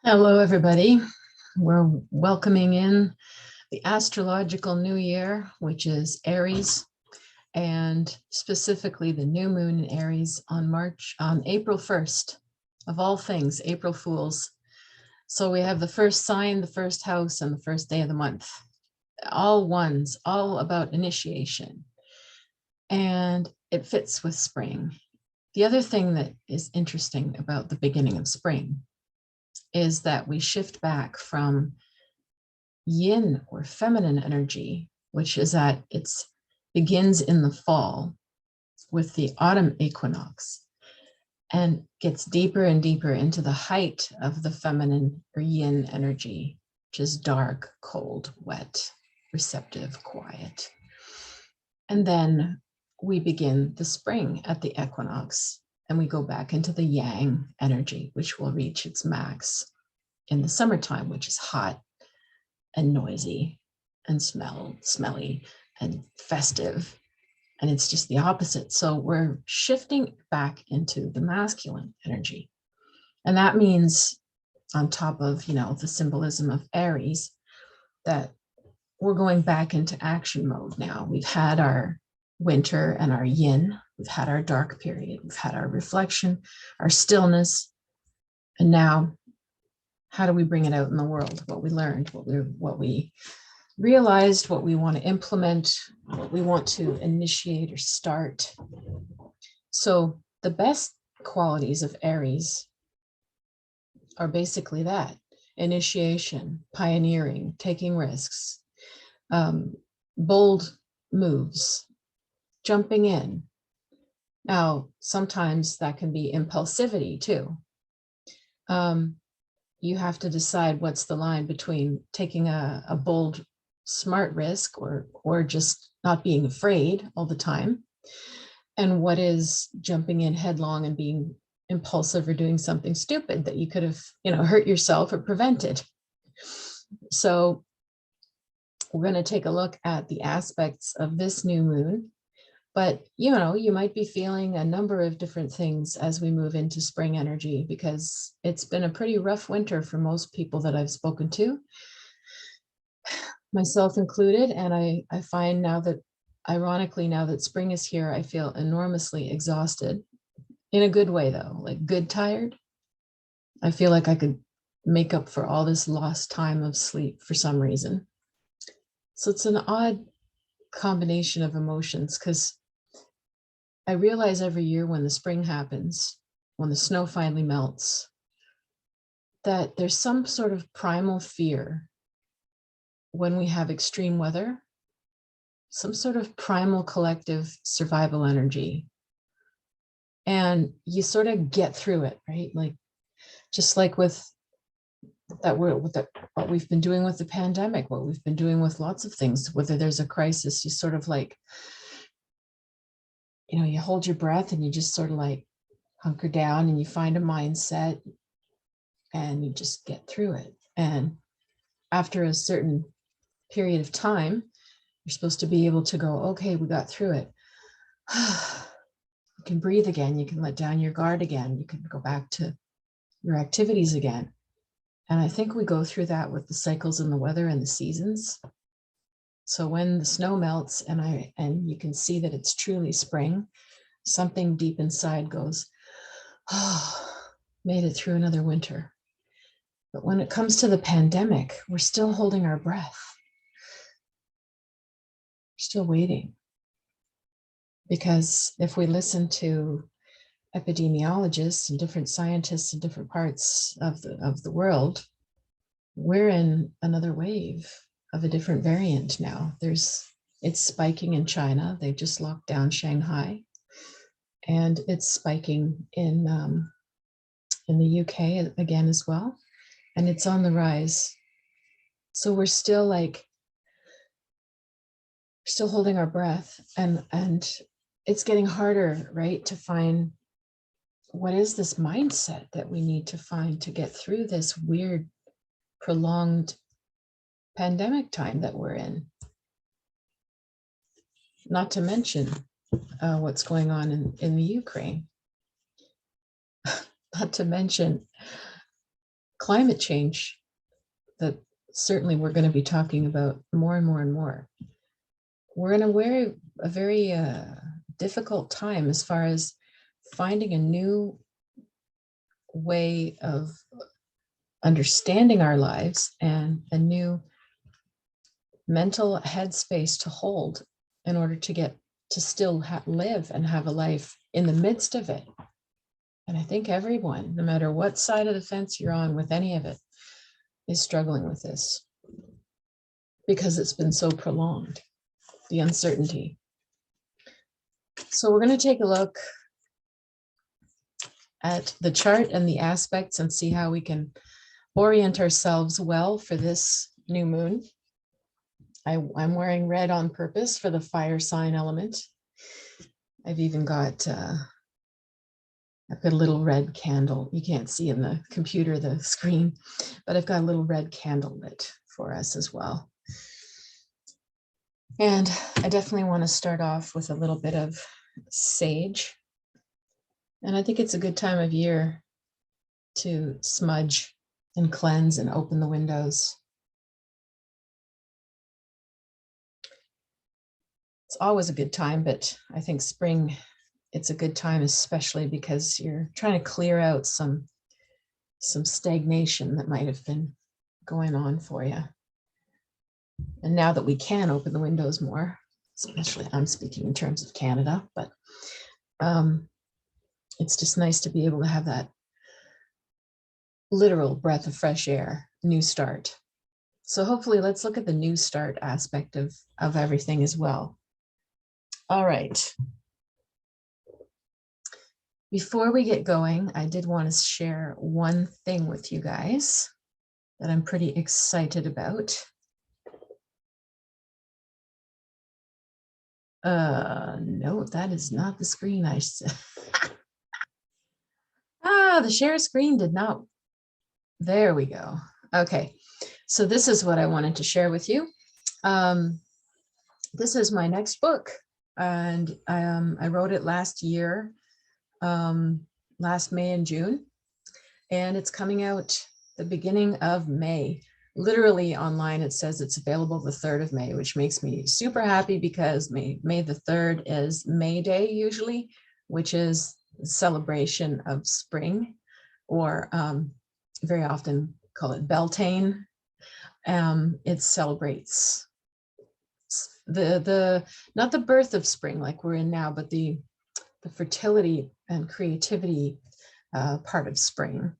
Hello, everybody. We're welcoming in the astrological new year, which is Aries, and specifically the new moon in Aries on April 1st, of all things, April Fools. So we have the first sign, the first house, and the first day of the month. All ones, all about initiation. And it fits with spring. The other thing that is interesting about the beginning of spring is that we shift back from yin or feminine energy, which is that it begins in the fall with the autumn equinox and gets deeper and deeper into the height of the feminine or yin energy, which is dark, cold, wet, receptive, quiet. And then we begin the spring at the equinox, and we go back into the yang energy, which will reach its max in the summertime, which is hot and noisy and smelly and festive. And it's just the opposite. So we're shifting back into the masculine energy. And that means, on top of, the symbolism of Aries, that we're going back into action mode now. We've had our winter and our yin. We've had our dark period. We've had our reflection, our stillness. And now, how do we bring it out in the world? What we learned, what we realized, what we want to implement, what we want to initiate or start. So the best qualities of Aries are basically that: initiation, pioneering, taking risks, bold moves, jumping in. Now, sometimes that can be impulsivity too. You have to decide what's the line between taking a bold, smart risk or just not being afraid all the time, and what is jumping in headlong and being impulsive or doing something stupid that you could have, hurt yourself or prevented. So we're going to take a look at the aspects of this new moon. But, you might be feeling a number of different things as we move into spring energy, because it's been a pretty rough winter for most people that I've spoken to, myself included. And I find now that, ironically, now that spring is here, I feel enormously exhausted, in a good way, though, like good tired. I feel like I could make up for all this lost time of sleep for some reason. So it's an odd combination of emotions, because I realize every year when the spring happens, when the snow finally melts, that there's some sort of primal fear when we have extreme weather, some sort of primal collective survival energy. And you sort of get through it, right? Like, just like with what we've been doing with the pandemic, what we've been doing with lots of things, whether there's a crisis, you sort of like, you hold your breath and you just sort of like hunker down and you find a mindset and you just get through it. And after a certain period of time, you're supposed to be able to go, okay, we got through it. You can breathe again. You can let down your guard again. You can go back to your activities again. And I think we go through that with the cycles in the weather and the seasons. So when the snow melts and you can see that it's truly spring, something deep inside goes, oh, made it through another winter. But when it comes to the pandemic, we're still holding our breath. We're still waiting. Because if we listen to epidemiologists and different scientists in different parts of the world, we're in another wave of a different variant now. It's spiking in China. They've just locked down Shanghai, and it's spiking in the UK again as well, and it's on the rise. So we're still holding our breath, and it's getting harder, right, to find what is this mindset that we need to find to get through this weird, prolonged pandemic time that we're in. Not to mention what's going on in the Ukraine. Not to mention climate change that certainly we're going to be talking about more and more and more. We're in a very difficult time as far as finding a new way of understanding our lives and a new mental headspace to hold in order to get to still live and have a life in the midst of it. And I think everyone, no matter what side of the fence you're on with any of it, is struggling with this because it's been so prolonged, the uncertainty. So we're going to take a look at the chart and the aspects and see how we can orient ourselves well for this new moon. I'm wearing red on purpose for the fire sign element. I've even got I've got a little red candle. You can't see in the computer, the screen, but I've got a little red candle lit for us as well. And I definitely want to start off with a little bit of sage. And I think it's a good time of year to smudge and cleanse and open the windows. It's always a good time, but I think spring, it's a good time, especially because you're trying to clear out some stagnation that might have been going on for you. And now that we can open the windows more, especially I'm speaking in terms of Canada, but it's just nice to be able to have that literal breath of fresh air, new start. So hopefully let's look at the new start aspect of everything as well. All right. Before we get going, I did want to share one thing with you guys that I'm pretty excited about. No, that is not the screen I said. The share screen did not. There we go. Okay, so this is what I wanted to share with you. This is my next book, and I wrote it last year, last May and June, and it's coming out the beginning of May. Literally online, it says it's available the 3rd of May, which makes me super happy because May the 3rd is May Day usually, which is celebration of spring, or very often call it Beltane. It celebrates the not the birth of spring like we're in now, but the fertility and creativity part of spring.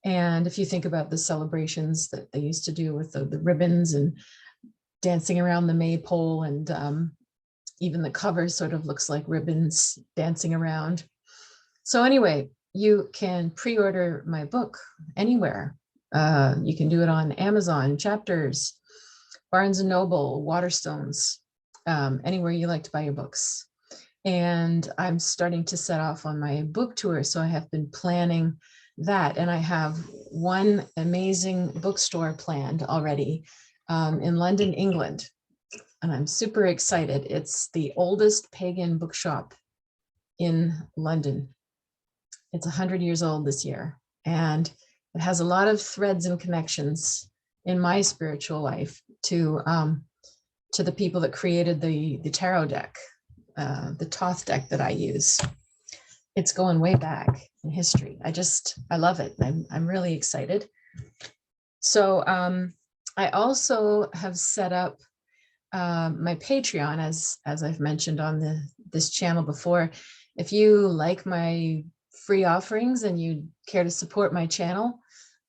And if you think about the celebrations that they used to do with the ribbons and dancing around the maypole, and even the cover sort of looks like ribbons dancing around. So anyway, you can pre-order my book anywhere. You can do it on Amazon, Chapters, Barnes & Noble, Waterstones, anywhere you like to buy your books. And I'm starting to set off on my book tour, so I have been planning that. And I have one amazing bookstore planned already in London, England. And I'm super excited. It's the oldest pagan bookshop in London. It's 100 years old this year. And it has a lot of threads and connections in my spiritual life to the people that created the tarot deck, the Thoth deck that I use. It's going way back in history. I love it. I'm really excited. So I also have set up my Patreon, as I've mentioned on this channel before. If you like my free offerings and you care to support my channel,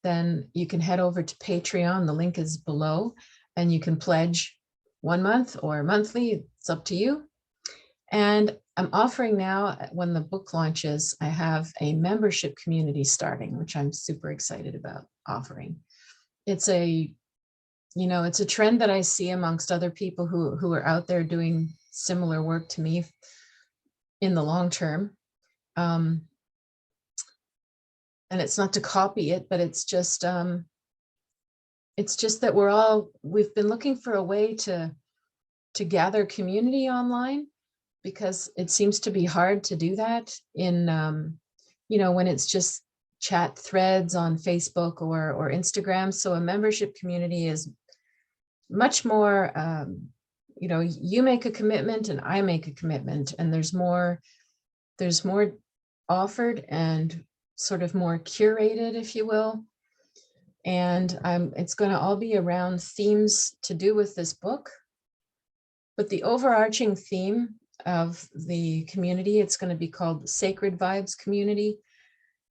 then you can head over to Patreon. The link is below, and you can pledge 1 month or monthly. It's up to you. And I'm offering now, when the book launches, I have a membership community starting, which I'm super excited about offering. It's a trend that I see amongst other people who are out there doing similar work to me in the long term. And it's not to copy it, but it's just that we've been looking for a way to gather community online, because it seems to be hard to do that in, when it's just chat threads on Facebook or Instagram. So a membership community is much more, you know, you make a commitment and I make a commitment, and there's more offered and sort of more curated, if you will. And it's going to all be around themes to do with this book. But the overarching theme of the community, it's going to be called the Sacred Vibes Community.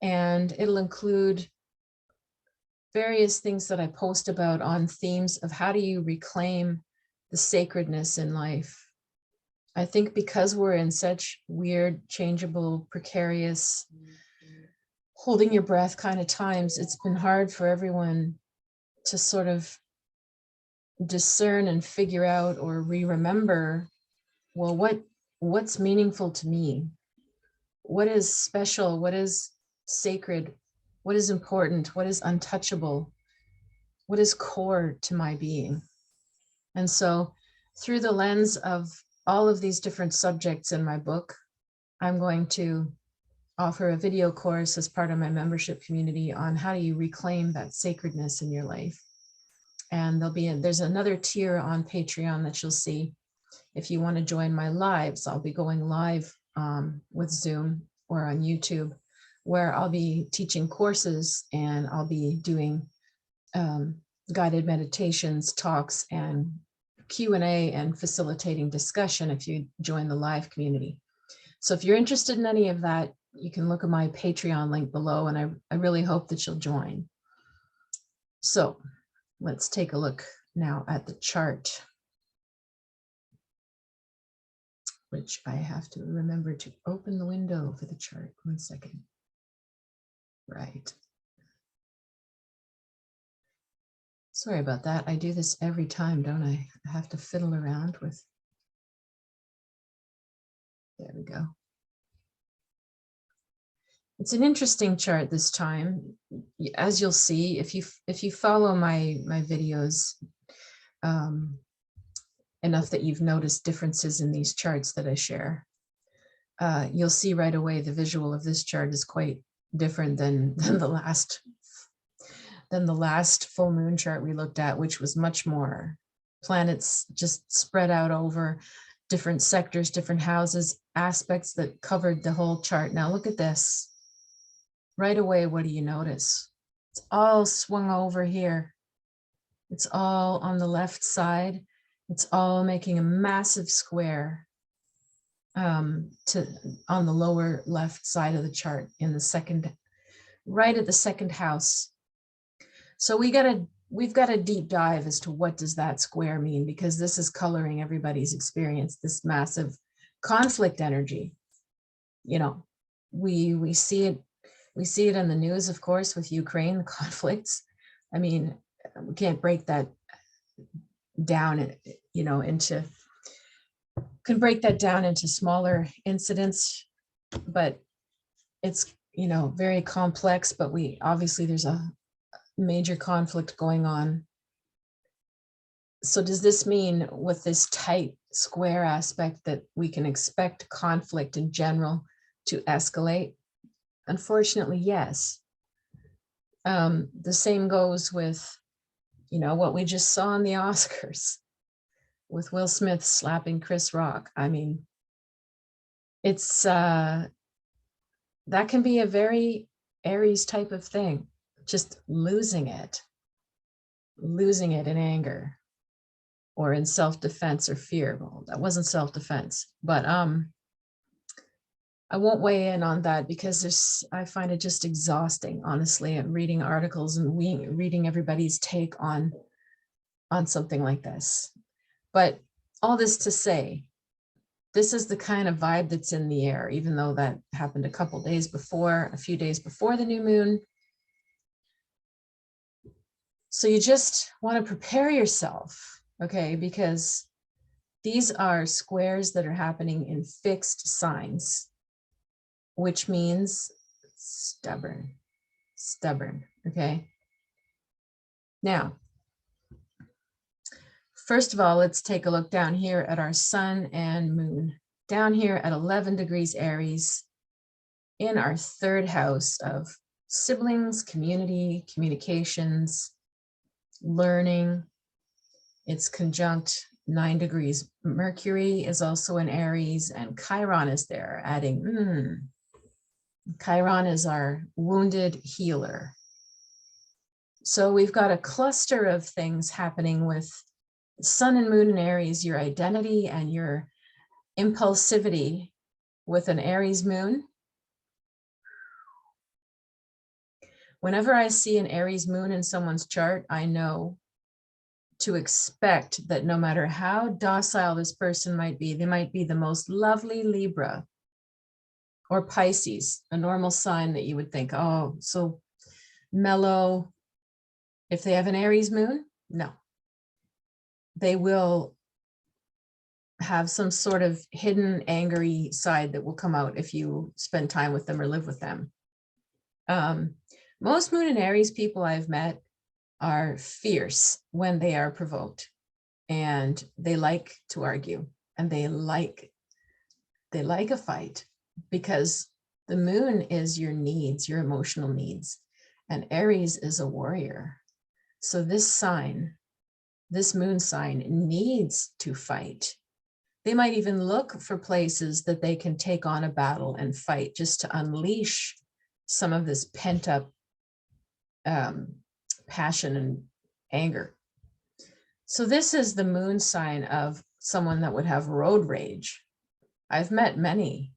And it'll include various things that I post about on themes of how do you reclaim the sacredness in life. I think because we're in such weird, changeable, precarious, holding your breath kind of times, it's been hard for everyone to sort of discern and figure out or remember, well, what's meaningful to me? What is special? What is sacred? What is important? What is untouchable? What is core to my being? And so through the lens of all of these different subjects in my book, I'm going to offer a video course as part of my membership community on how do you reclaim that sacredness in your life. And there's another tier on Patreon that you'll see. If you want to join my lives, I'll be going live with Zoom or on YouTube, where I'll be teaching courses and I'll be doing guided meditations, talks, and Q&A and facilitating discussion if you join the live community. So if you're interested in any of that, you can look at my Patreon link below, and I really hope that you'll join. So let's take a look now at the chart, which I have to remember to open the window for the chart. 1 second. Right. Sorry about that. I do this every time, don't I? I have to fiddle around with. There we go. It's an interesting chart this time. As you'll see, if you follow my videos enough that you've noticed differences in these charts that I share, you'll see right away the visual of this chart is quite different than the last full moon chart we looked at, which was much more planets just spread out over different sectors, different houses, aspects that covered the whole chart. Now look at this. Right away, what do you notice? It's all swung over here. It's all on the left side. It's all making a massive square on the lower left side of the chart in the second, right at the second house. So we've got a deep dive as to what does that square mean, because this is coloring everybody's experience, this massive conflict energy. You know, we see it. We see it in the news, of course, with Ukraine, the conflicts. I mean, we can't break that down, you know, can break that down into smaller incidents, but it's, you know, very complex. But obviously there's a major conflict going on. So does this mean with this tight square aspect that we can expect conflict in general to escalate? Unfortunately, yes. The same goes with, you know, what we just saw in the Oscars with Will Smith slapping Chris Rock. I mean, it's that can be a very Aries type of thing, just losing it in anger or in self-defense or fear. Well, that wasn't self-defense, but I won't weigh in on that because I find it just exhausting, honestly, and reading articles and reading everybody's take on something like this. But all this to say, this is the kind of vibe that's in the air, even though that happened a few days before the new moon. So you just want to prepare yourself, okay? Because these are squares that are happening in fixed signs, which means stubborn, okay? Now, first of all, let's take a look down here at our sun and moon. Down here at 11 degrees Aries in our third house of siblings, community, communications, learning. It's conjunct 9 degrees. Mercury is also in Aries, and Chiron is there, adding, Chiron is our wounded healer. So we've got a cluster of things happening with Sun and Moon in Aries, your identity and your impulsivity with an Aries moon. Whenever I see an Aries moon in someone's chart, I know to expect that no matter how docile this person might be, they might be the most lovely Libra or Pisces, a normal sign that you would think, oh, so mellow. If they have an Aries moon, no. They will have some sort of hidden angry side that will come out if you spend time with them or live with them. Most Moon and Aries people I've met are fierce when they are provoked, and they like to argue, and they like a fight, because the moon is your needs, your emotional needs, and Aries is a warrior. So this sign, this moon sign, needs to fight. They might even look for places that they can take on a battle and fight, just to unleash some of this pent-up passion and anger. So this is the moon sign of someone that would have road rage. I've met many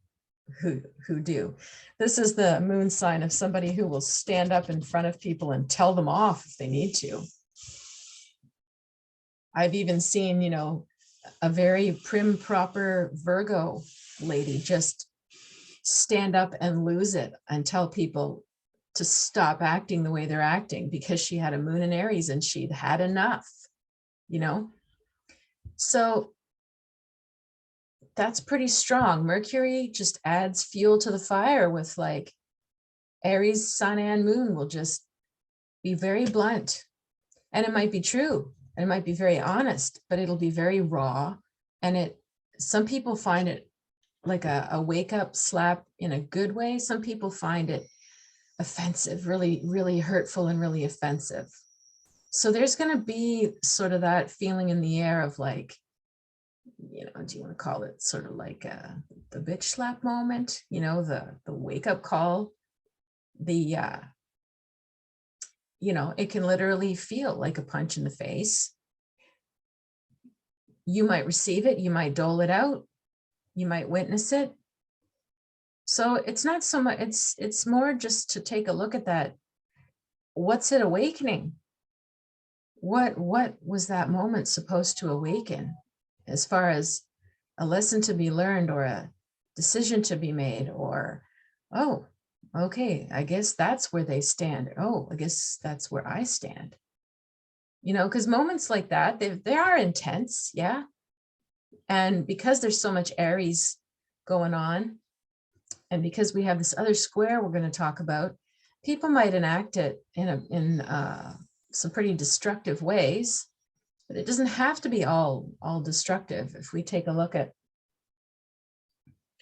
who do. This is the moon sign of somebody who will stand up in front of people and tell them off if they need to. I've even seen, a very prim, proper Virgo lady just stand up and lose it and tell people to stop acting the way they're acting, because she had a moon in Aries and she'd had enough, So that's pretty strong. Mercury just adds fuel to the fire with like Aries, Sun and Moon will just be very blunt. And it might be true. And it might be very honest, but it'll be very raw. And some people find it like a wake-up slap in a good way. Some people find it offensive, really, really hurtful and really offensive. So there's going to be sort of that feeling in the air of like, do you want to call it sort of like the bitch slap moment, the wake-up call, it can literally feel like a punch in the face. You might receive it, you might dole it out, you might witness it. So it's not so much, it's more just to take a look at that. What's it awakening? What was that moment supposed to awaken, as far as a lesson to be learned or a decision to be made, or, oh, okay, I guess that's where they stand. Oh, I guess that's where I stand. Because moments like that, they are intense, yeah. And because there's so much Aries going on, and because we have this other square we're going to talk about, people might enact it in some pretty destructive ways, but it doesn't have to be all destructive. If we take a look at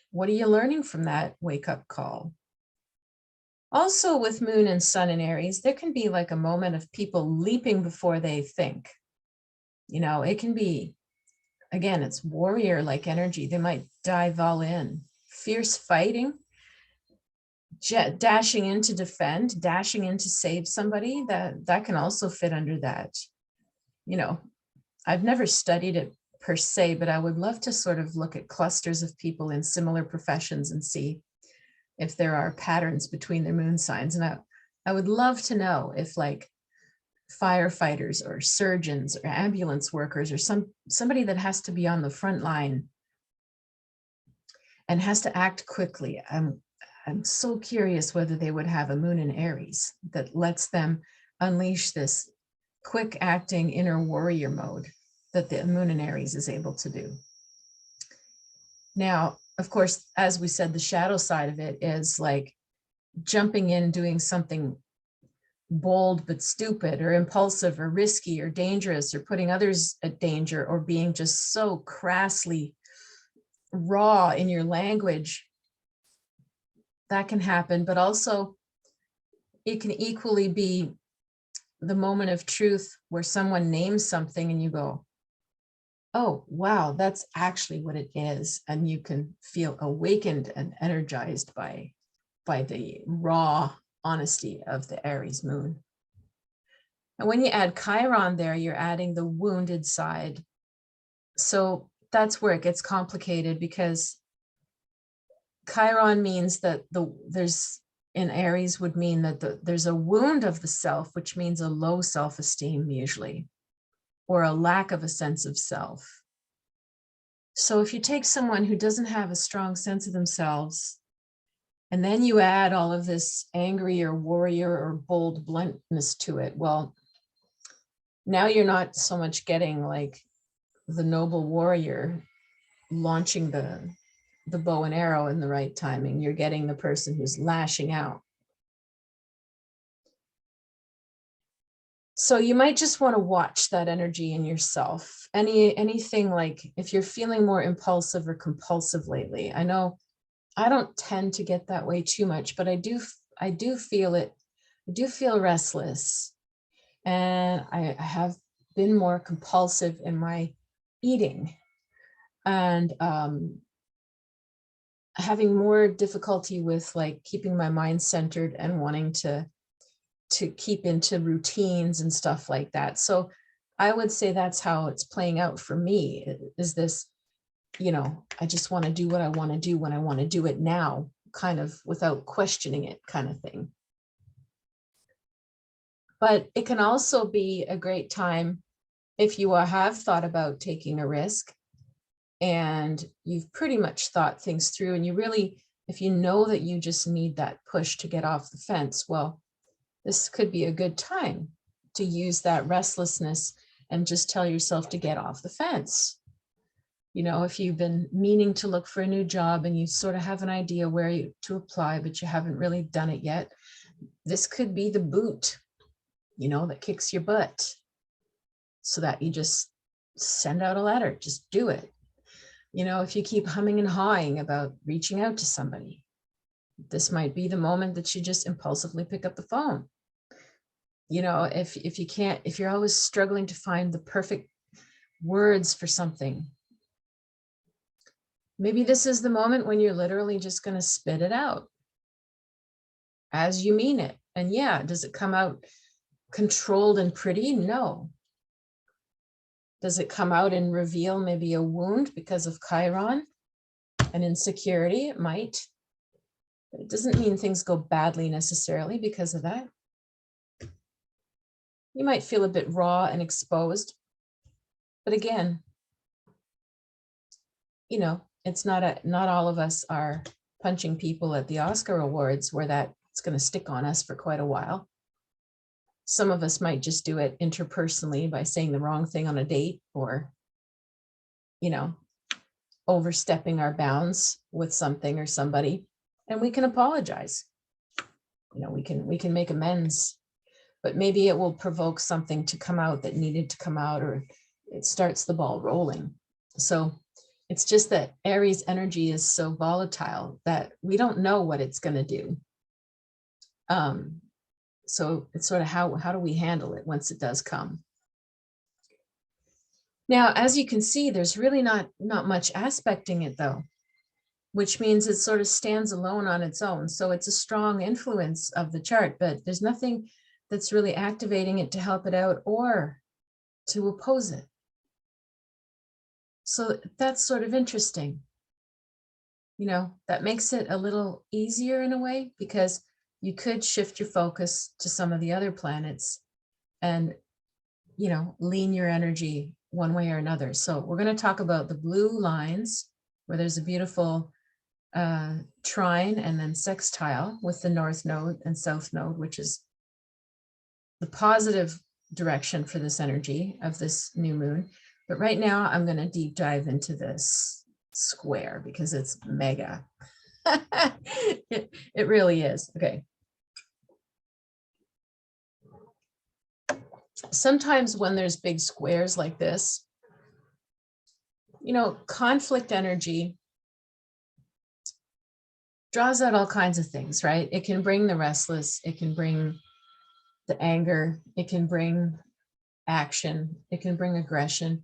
what are you learning from that wake-up call? Also with Moon and Sun in Aries, there can be like a moment of people leaping before they think. It can be, again, it's warrior-like energy. They might dive all in. Fierce fighting, dashing in to defend, dashing in to save somebody, that can also fit under that. I've never studied it per se, but I would love to sort of look at clusters of people in similar professions and see if there are patterns between their moon signs. And I would love to know if like firefighters or surgeons or ambulance workers or somebody that has to be on the front line and has to act quickly. I'm so curious whether they would have a moon in Aries that lets them unleash this quick acting inner warrior mode that the moon in Aries is able to do. Now, of course, as we said, the shadow side of it is like jumping in, doing something bold but stupid or impulsive or risky or dangerous, or putting others at danger, or being just so crassly raw in your language. That can happen. But also, it can equally be the moment of truth where someone names something and you go, oh, wow, that's actually what it is. And you can feel awakened and energized by the raw honesty of the Aries moon. And when you add Chiron there, you're adding the wounded side. So that's where it gets complicated, because Chiron means that there's in Aries would mean that there's a wound of the self, which means a low self-esteem usually, or a lack of a sense of self. So if you take someone who doesn't have a strong sense of themselves, and then you add all of this angry or warrior or bold bluntness to it, well, now you're not so much getting like the noble warrior launching the bow and arrow in the right timing. You're getting the person who's lashing out. So you might just want to watch that energy in yourself. Anything like if you're feeling more impulsive or compulsive lately. I know I don't tend to get that way too much, but I do feel it. I do feel restless, and I have been more compulsive in my eating, and having more difficulty with like keeping my mind centered and wanting to keep into routines and stuff like that. So I would say that's how it's playing out for me, is this, you know, I just want to do what I want to do when I want to do it now, kind of without questioning it kind of thing. But it can also be a great time if you have thought about taking a risk and you've pretty much thought things through, and you really, if you know that you just need that push to get off the fence, well, this could be a good time to use that restlessness and just tell yourself to get off the fence. You know, if you've been meaning to look for a new job and you sort of have an idea where to apply, but you haven't really done it yet, this could be the boot, you know, that kicks your butt, so that you just send out a letter, just do it. You know, if you keep humming and hawing about reaching out to somebody, this might be the moment that you just impulsively pick up the phone. You know, if you can't, if you're always struggling to find the perfect words for something, maybe this is the moment when you're literally just going to spit it out as you mean it. And yeah, does it come out controlled and pretty? No. Does it come out and reveal maybe a wound because of Chiron, an insecurity? It might. But it doesn't mean things go badly necessarily because of that. You might feel a bit raw and exposed. But again, you know, it's not all of us are punching people at the Oscar Awards where that's going to stick on us for quite a while. Some of us might just do it interpersonally by saying the wrong thing on a date, or, you know, overstepping our bounds with something or somebody, and we can apologize. You know, we can make amends, but maybe it will provoke something to come out that needed to come out, or it starts the ball rolling. So it's just that Aries energy is so volatile that we don't know what it's going to do. So it's sort of how do we handle it once it does come? Now, as you can see, there's really not much aspecting it though, which means it sort of stands alone on its own. So it's a strong influence of the chart, but there's nothing that's really activating it to help it out or to oppose it. So that's sort of interesting. You know, that makes it a little easier in a way, because you could shift your focus to some of the other planets and, you know, lean your energy one way or another. So we're going to talk about the blue lines where there's a beautiful trine and then sextile with the north node and south node, which is the positive direction for this energy of this new moon. But right now I'm going to deep dive into this square because it's mega. It really is. Okay. Sometimes when there's big squares like this, you know, conflict energy draws out all kinds of things, right? It can bring the restless, it can bring the anger, it can bring action, it can bring aggression.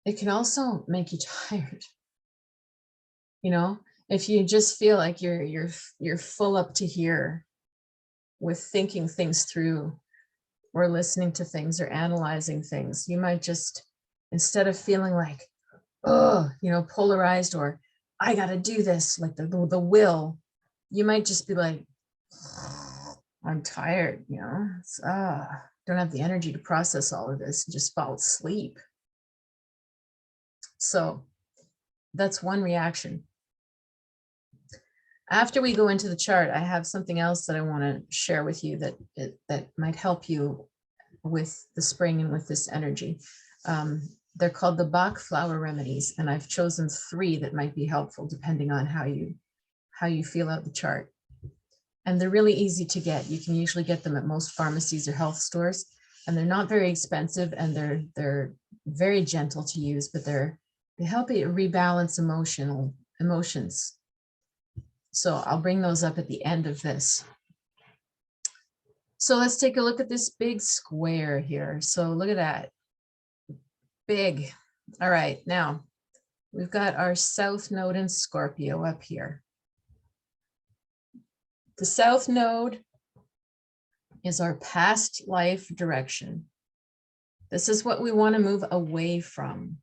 It can also make you tired. You know, if you just feel like you're full up to here with thinking things through or listening to things or analyzing things, you might just, instead of feeling like, oh, you know, polarized or I got to do this, like the will, you might just be like, I'm tired, you know, don't have the energy to process all of this and just fall asleep. So that's one reaction. After we go into the chart, I have something else that I want to share with you that might help you with the spring and with this energy. They're called the Bach flower remedies, and I've chosen 3 that might be helpful depending on how you feel out the chart. And they're really easy to get. You can usually get them at most pharmacies or health stores, and they're not very expensive, and they're very gentle to use, but they help you rebalance emotions. So I'll bring those up at the end of this. So let's take a look at this big square here. So look at that. Big. All right, now we've got our South Node in Scorpio up here. The South Node is our past life direction. This is what we want to move away from,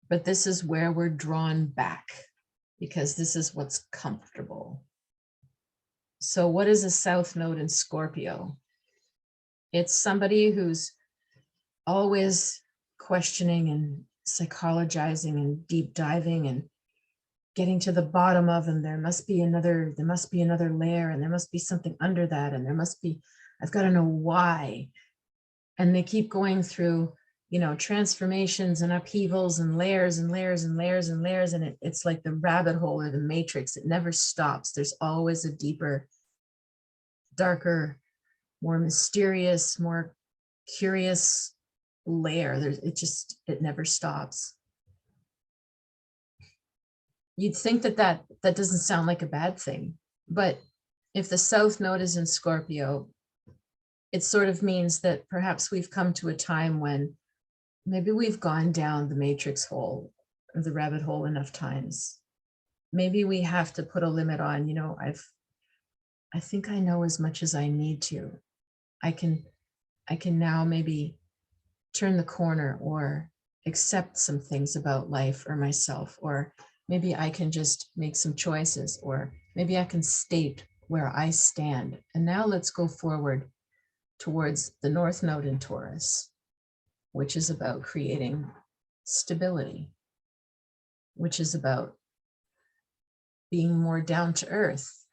but this is where we're drawn back because this is what's comfortable. So what is a South Node in Scorpio? It's somebody who's always questioning and psychologizing and deep diving and getting to the bottom of, and there must be another layer, and there must be something under that, and I've got to know why. And they keep going through, you know, transformations and upheavals and layers and layers and layers and layers, and it's like the rabbit hole or the matrix. It never stops. There's always a deeper, darker, more mysterious, more curious layer. It never stops. You'd think that doesn't sound like a bad thing, but if the South Node is in Scorpio, it sort of means that perhaps we've come to a time when maybe we've gone down the matrix hole or the rabbit hole enough times. Maybe we have to put a limit on, you know, I think I know as much as I need to. I can now maybe turn the corner or accept some things about life or myself, or maybe I can just make some choices, or maybe I can state where I stand. And now let's go forward towards the North Node in Taurus, which is about creating stability, which is about being more down to earth.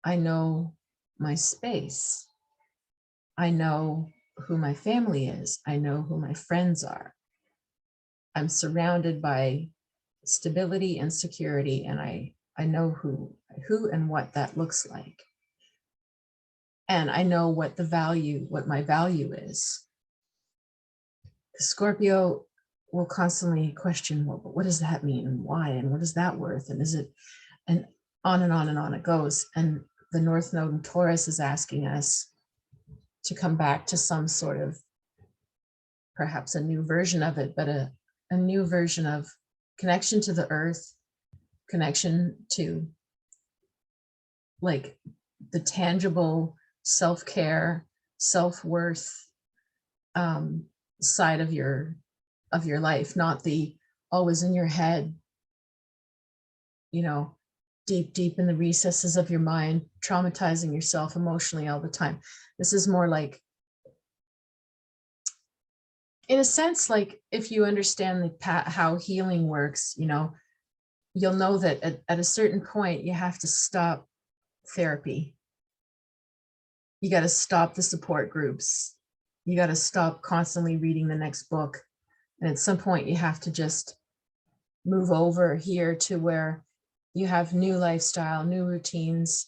I know my space. I know who my family is. I know who my friends are. I'm surrounded by stability and security, and I know who and what that looks like. And I know what my value is. The Scorpio will constantly question, well, but what does that mean, and why, and what is that worth, and is it, and on and on and on it goes. And the North Node in Taurus is asking us to come back to some sort of, perhaps a new version of it, but a new version of connection to the earth, connection to like the tangible self-care, self-worth side of your life, not the always in your head, you know, deep in the recesses of your mind, traumatizing yourself emotionally all the time. This is more like, in a sense, like if you understand how healing works, you know, you'll know that at a certain point you have to stop therapy. You got to stop the support groups. You got to stop constantly reading the next book. And at some point you have to just move over here to where you have new lifestyle, new routines,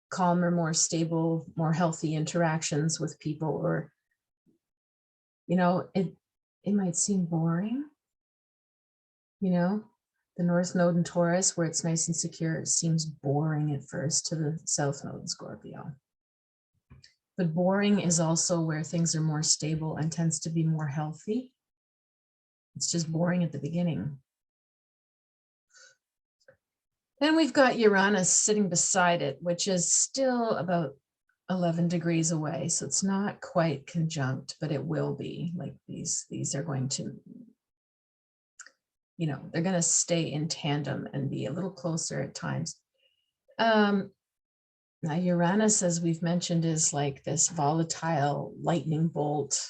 calmer, more stable, more healthy interactions with people. Or, you know, it might seem boring, you know, The North Node in Taurus, where it's nice and secure, seems boring at first to the South Node in Scorpio. But boring is also where things are more stable and tends to be more healthy. It's just boring at the beginning. Then we've got Uranus sitting beside it, which is still about 11 degrees away. So it's not quite conjunct, but it will be. Like these are going to, you know, they're going to stay in tandem and be a little closer at times. Now Uranus, as we've mentioned, is like this volatile lightning bolt.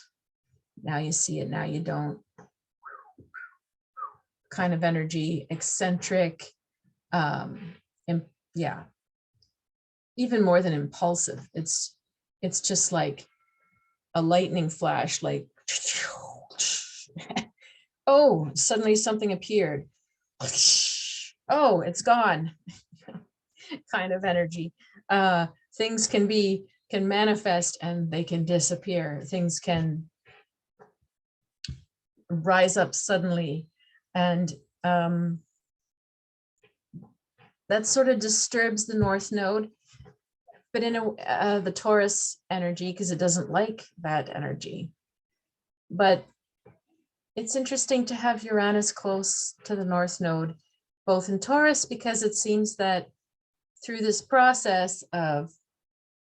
Now you see it, now you don't. Kind of energy, eccentric, yeah, even more than impulsive. It's just like a lightning flash, like oh, suddenly something appeared. Oh, it's gone. Kind of energy. Things can manifest and they can disappear. Things can rise up suddenly, and that sort of disturbs the North Node, but in the Taurus energy, because it doesn't like that energy. But it's interesting to have Uranus close to the North Node, both in Taurus, because it seems that through this process of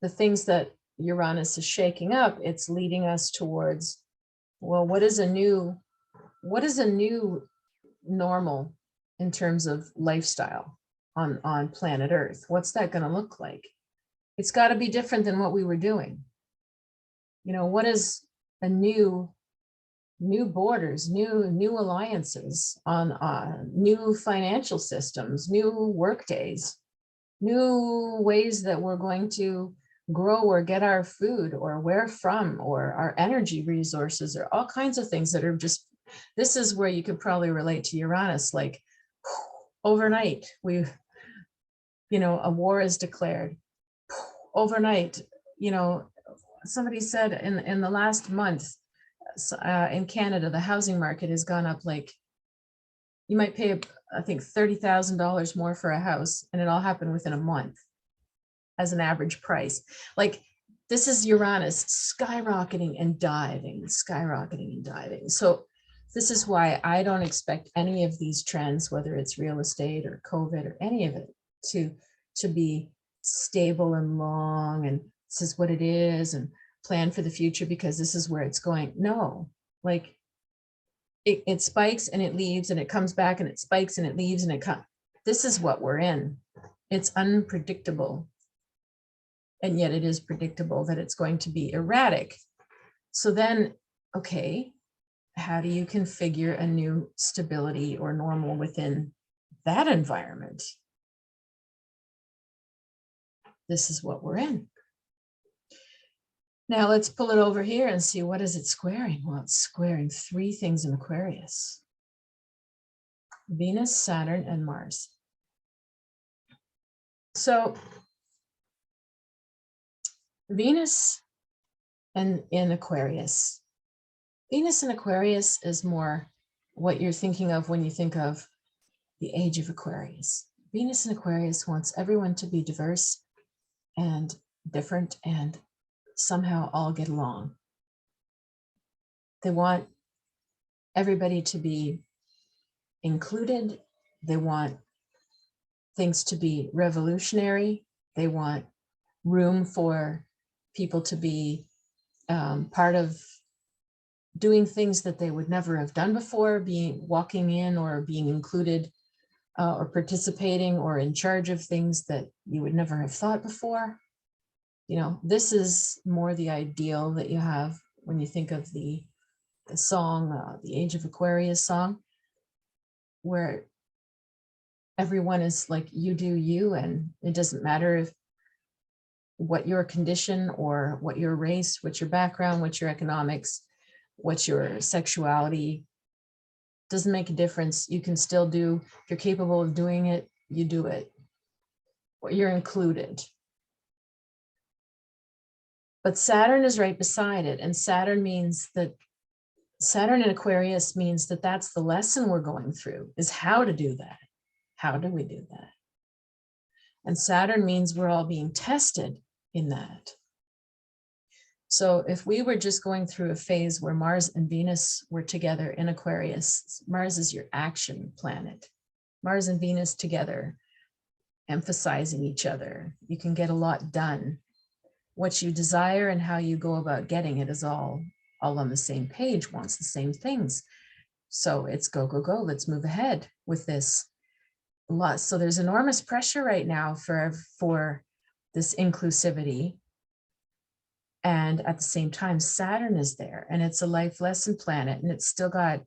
the things that Uranus is shaking up, it's leading us towards, well, what is a new normal in terms of lifestyle on planet Earth? What's that going to look like? It's got to be different than what we were doing. You know, what is a new borders, new alliances, on new financial systems, new work days, new ways that we're going to grow or get our food or where from, or our energy resources, or all kinds of things that are just, this is where you could probably relate to Uranus. Like overnight, you know, a war is declared. Overnight, you know, somebody said in the last month in Canada, the housing market has gone up. Like you might pay, I think, $30,000 more for a house, and it all happened within a month as an average price. Like this is Uranus skyrocketing and diving, skyrocketing and diving. So this is why I don't expect any of these trends, whether it's real estate or COVID or any of it, to be stable and long, and this is what it is, and plan for the future because this is where it's going. No, like it spikes and it leaves and it comes back, and it spikes and it leaves and it comes. This is what we're in. It's unpredictable. And yet it is predictable that it's going to be erratic. So then, okay, how do you configure a new stability or normal within that environment? This is what we're in. Now let's pull it over here and see, what is it squaring? Well, it's squaring three things in Aquarius: Venus, Saturn, and Mars. So Venus and in Aquarius. Venus in Aquarius is more what you're thinking of when you think of the age of Aquarius. Venus in Aquarius wants everyone to be diverse and different and somehow all get along. They want everybody to be included. They want things to be revolutionary. They want room for people to be part of doing things that they would never have done before, walking in or being included or participating or in charge of things that you would never have thought before. You know, this is more the ideal that you have when you think of the song, the Age of Aquarius song, where everyone is like, you do you, and it doesn't matter if what your condition or what your race, what your background, what your economics, what your sexuality, doesn't make a difference. You can still do, if you're capable of doing it, you do it, or you're included. But Saturn is right beside it, and Saturn means that Saturn in Aquarius means that that's the lesson we're going through, is how to do that. How do we do that? And Saturn means we're all being tested in that. So if we were just going through a phase where Mars and Venus were together in Aquarius, Mars is your action planet. Mars and Venus together, emphasizing each other. You can get a lot done. What you desire and how you go about getting it is all on the same page, wants the same things. So it's go, go, go. Let's move ahead with this. So there's enormous pressure right now for this inclusivity. And at the same time, Saturn is there, and it's a life lesson planet, and it's still got,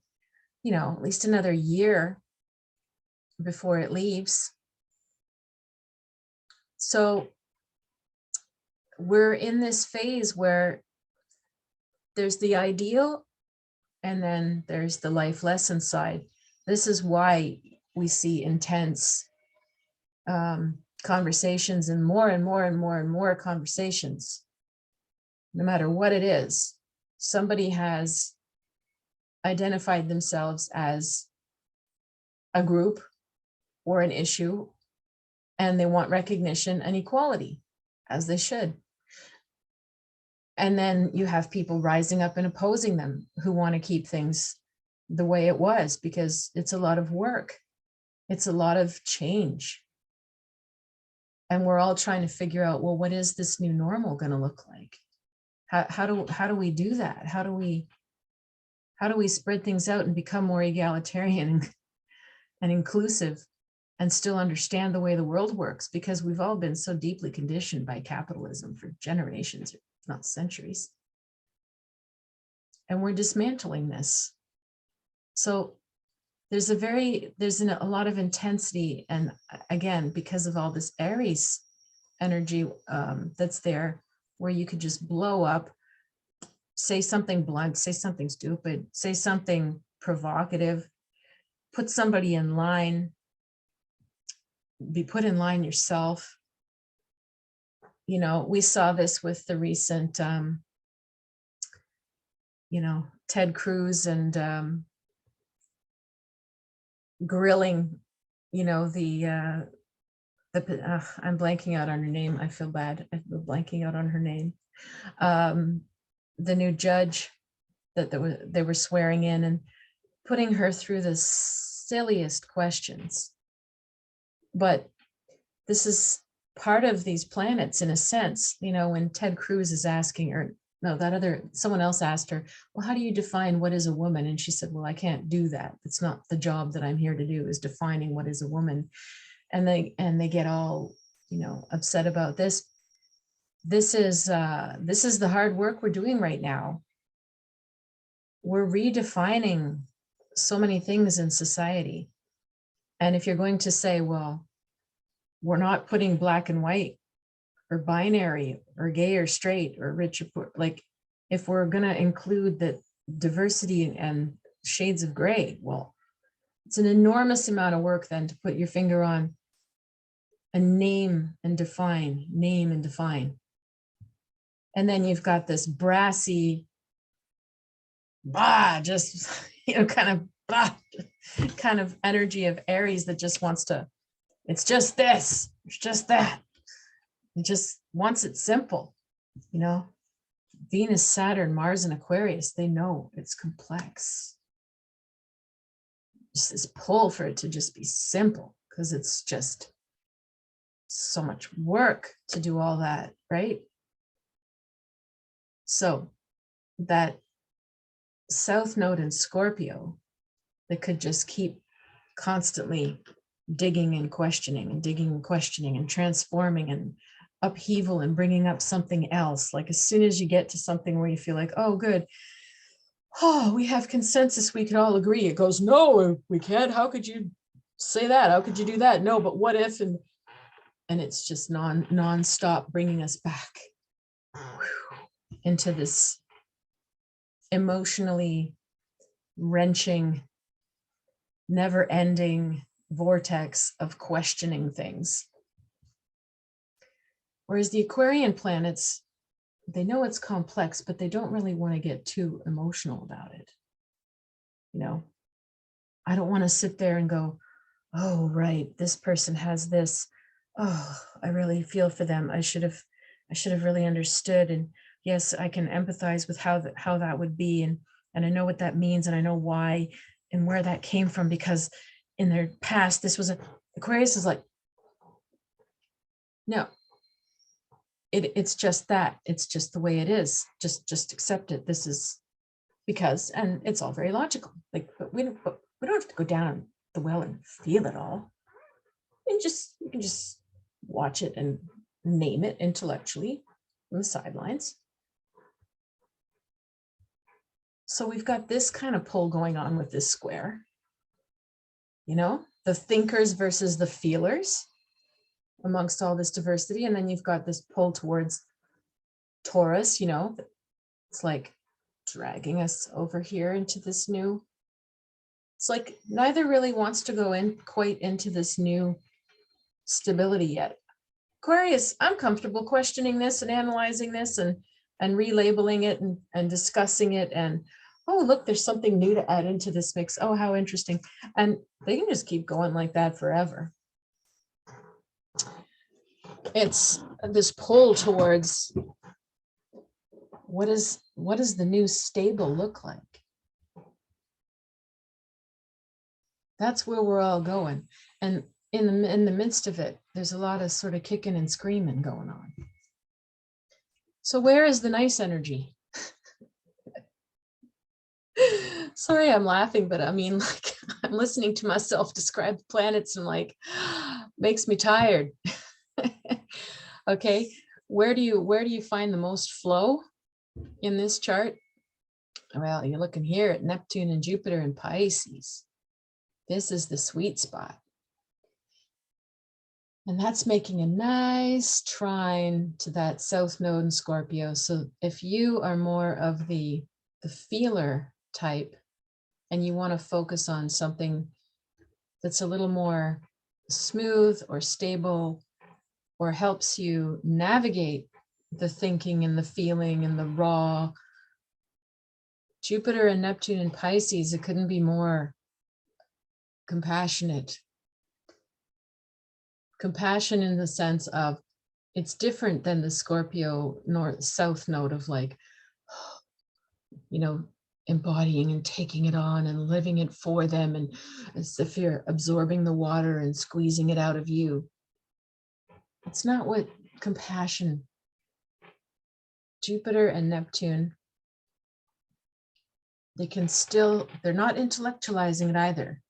you know, at least another year before it leaves. So we're in this phase where there's the ideal, and then there's the life lesson side. This is why we see intense conversations and more and more and more and more conversations. No matter what it is, somebody has identified themselves as a group or an issue, and they want recognition and equality, as they should. And then you have people rising up and opposing them who want to keep things the way it was, because it's a lot of work. It's a lot of change. And we're all trying to figure out, well, what is this new normal going to look like? How do we do that? How do we spread things out and become more egalitarian and inclusive and still understand the way the world works? Because we've all been so deeply conditioned by capitalism for generations, if not centuries. And we're dismantling this. So there's a lot of intensity. And again, because of all this Aries energy that's there, where you could just blow up, say something blunt, say something stupid, say something provocative, put somebody in line, be put in line yourself. You know, we saw this with the recent, you know, Ted Cruz and grilling, you know, I'm blanking out on her name. I feel bad. I'm blanking out on her name. The new judge that they were swearing in and putting her through the silliest questions. But this is part of these planets in a sense, you know, when Ted Cruz is asking, or no, someone else asked her, well, how do you define what is a woman? And she said, well, I can't do that. It's not the job that I'm here to do, is defining what is a woman. And they get all, you know, upset about this. This is the hard work we're doing right now. We're redefining so many things in society. And if you're going to say, well, we're not putting black and white or binary or gay or straight or rich or poor, like if we're going to include the diversity and shades of gray, well, it's an enormous amount of work then to put your finger on a name and define. And then you've got this brassy, just, you know, kind of energy of Aries that just wants to, it's just this, it's just that. It just wants it simple, you know. Venus, Saturn, Mars, and Aquarius, they know it's complex. Just this pull for it to just be simple, because it's just so much work to do all that, right? So that South Node in Scorpio that could just keep constantly digging and questioning and transforming and upheaval and bringing up something else. Like as soon as you get to something where you feel like, oh, good, oh, we have consensus, we could all agree. It goes, no, we can't. How could you say that? How could you do that? No, but what if? And it's just non-stop bringing us back into this emotionally wrenching, never-ending vortex of questioning things. Whereas the Aquarian planets, they know it's complex, but they don't really want to get too emotional about it. You know, I don't want to sit there and go, oh, right, this person has this. Oh, I really feel for them. I should have really understood. And yes, I can empathize with how that would be. And I know what that means, and I know why and where that came from, because in their past, this was Aquarius is like, no, it's just that. It's just the way it is. Just accept it. This is because, and it's all very logical. Like, but we don't have to go down the well and feel it all. And you can just watch it and name it intellectually from the sidelines. So we've got this kind of pull going on with this square, you know, the thinkers versus the feelers amongst all this diversity. And then you've got this pull towards Taurus, you know, it's like dragging us over here into this new. It's like neither really wants to go in quite into this new stability yet. Aquarius, I'm comfortable questioning this and analyzing this and relabeling it and discussing it. And oh, look, there's something new to add into this mix. Oh, how interesting. And they can just keep going like that forever. It's this pull towards what does the new stable look like? That's where we're all going. And in the midst of it, there's a lot of sort of kicking and screaming going on. So where is the nice energy? Sorry, I'm laughing, but I mean, like, I'm listening to myself describe the planets and like, makes me tired. Okay, where do you find the most flow in this chart? Well, you're looking here at Neptune and Jupiter and Pisces. This is the sweet spot. And that's making a nice trine to that south node in Scorpio. So if you are more of the feeler type and you want to focus on something that's a little more smooth or stable or helps you navigate the thinking and the feeling and the raw, Jupiter and Neptune and Pisces, it couldn't be more compassionate. Compassion in the sense of it's different than the Scorpio north south node of like, you know, embodying and taking it on and living it for them, and as if you're absorbing the water and squeezing it out of you. It's not what compassion. Jupiter and Neptune, they're not intellectualizing it either.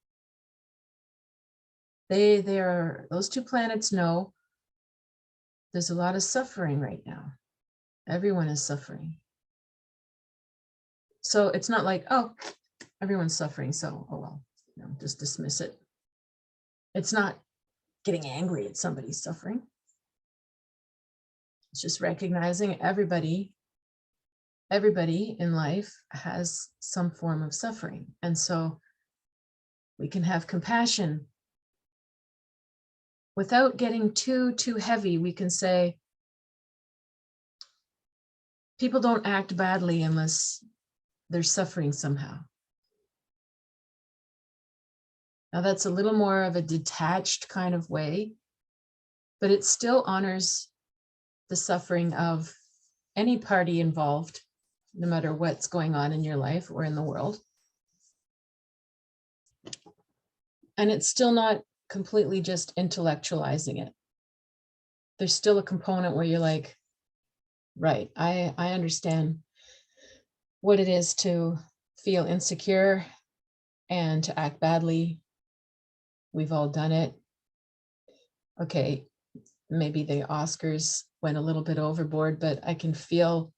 Those two planets know there's a lot of suffering right now. Everyone is suffering. So it's not like, oh, everyone's suffering, so, oh well, you know, just dismiss it. It's not getting angry at somebody's suffering. It's just recognizing everybody in life has some form of suffering. And so we can have compassion without getting too heavy. We can say, people don't act badly unless they're suffering somehow. Now that's a little more of a detached kind of way, but it still honors the suffering of any party involved, no matter what's going on in your life or in the world. And it's still not completely just intellectualizing it. There's still a component where you're like, right, I understand what it is to feel insecure and to act badly. We've all done it. Okay, maybe the Oscars went a little bit overboard, but I can feel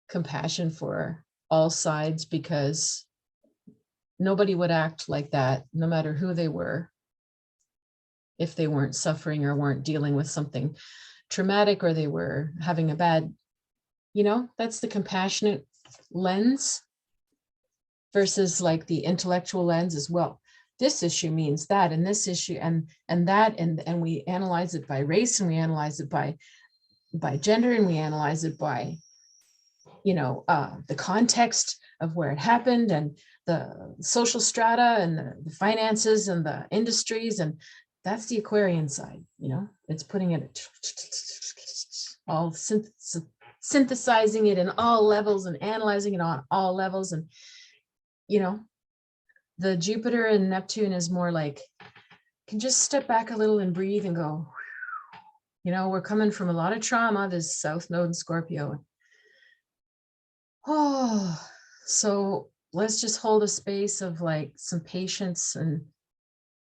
compassion for all sides, because nobody would act like that, no matter who they were, if they weren't suffering or weren't dealing with something traumatic, or they were having a bad, you know, that's the compassionate lens versus like the intellectual lens as well. This issue means that, and this issue and that, and we analyze it by race, and we analyze it by gender, and we analyze it by, you know, the context of where it happened, and the social strata and the finances and the industries, and that's the Aquarian side. You know, it's putting it all synthesizing it in all levels and analyzing it on all levels. And you know, the Jupiter and Neptune is more like, can just step back a little and breathe and go, you know, we're coming from a lot of trauma, this South Node in Scorpio. Oh, so let's just hold a space of like some patience and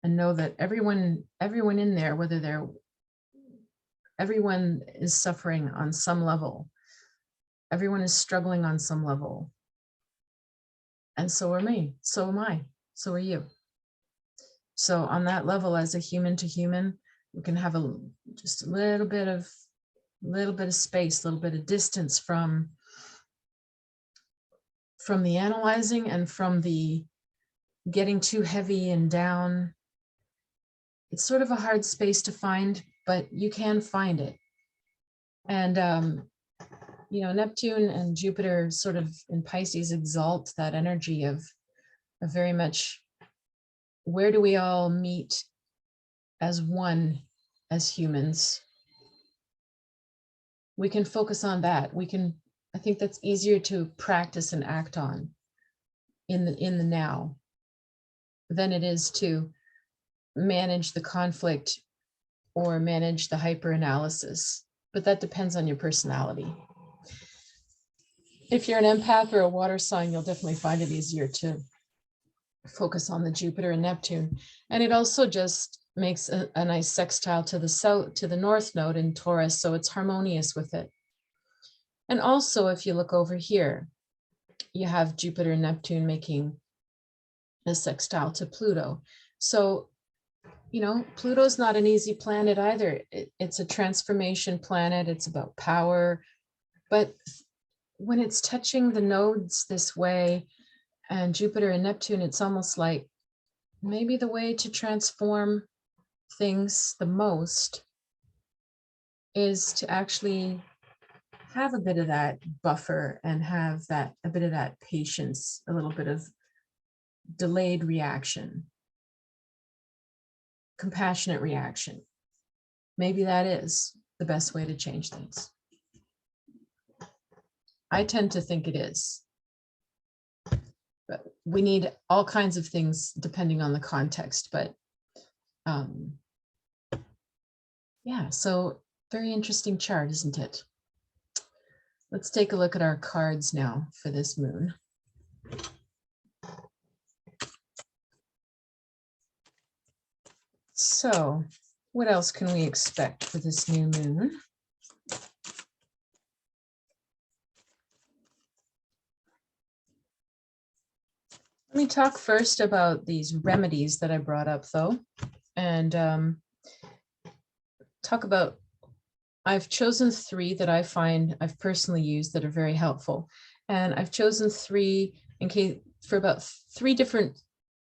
know that everyone in there, everyone is suffering on some level. Everyone is struggling on some level. And so are me, so am I, so are you. So on that level, as a human to human, we can have just a little bit of space, a little bit of distance from the analyzing and from the getting too heavy and down. It's sort of a hard space to find, but you can find it. And you know, Neptune and Jupiter sort of in Pisces exalt that energy of very much, where do we all meet as one, as humans? We can focus on that. I think that's easier to practice and act on in the now than it is to manage the conflict or manage the hyper analysis. But that depends on your personality. If you're an empath or a water sign, you'll definitely find it easier to focus on the Jupiter and Neptune. And it also just makes a nice sextile to the North Node in Taurus, so it's harmonious with it. And also, if you look over here, you have Jupiter and Neptune making a sextile to Pluto. So, you know, Pluto's not an easy planet either. It's a transformation planet. It's about power. But when it's touching the nodes this way, and Jupiter and Neptune, it's almost like maybe the way to transform things the most is to actually have a bit of that buffer and have a bit of that patience, a little bit of delayed reaction, compassionate reaction. Maybe that is the best way to change things. I tend to think it is. But we need all kinds of things depending on the context. But yeah, so very interesting chart, isn't it? Let's take a look at our cards now for this moon. So what else can we expect for this new moon? Let me talk first about these remedies that I brought up, though, and talk about, I've chosen 3 that I find I've personally used that are very helpful. And I've chosen 3 in case for about 3 different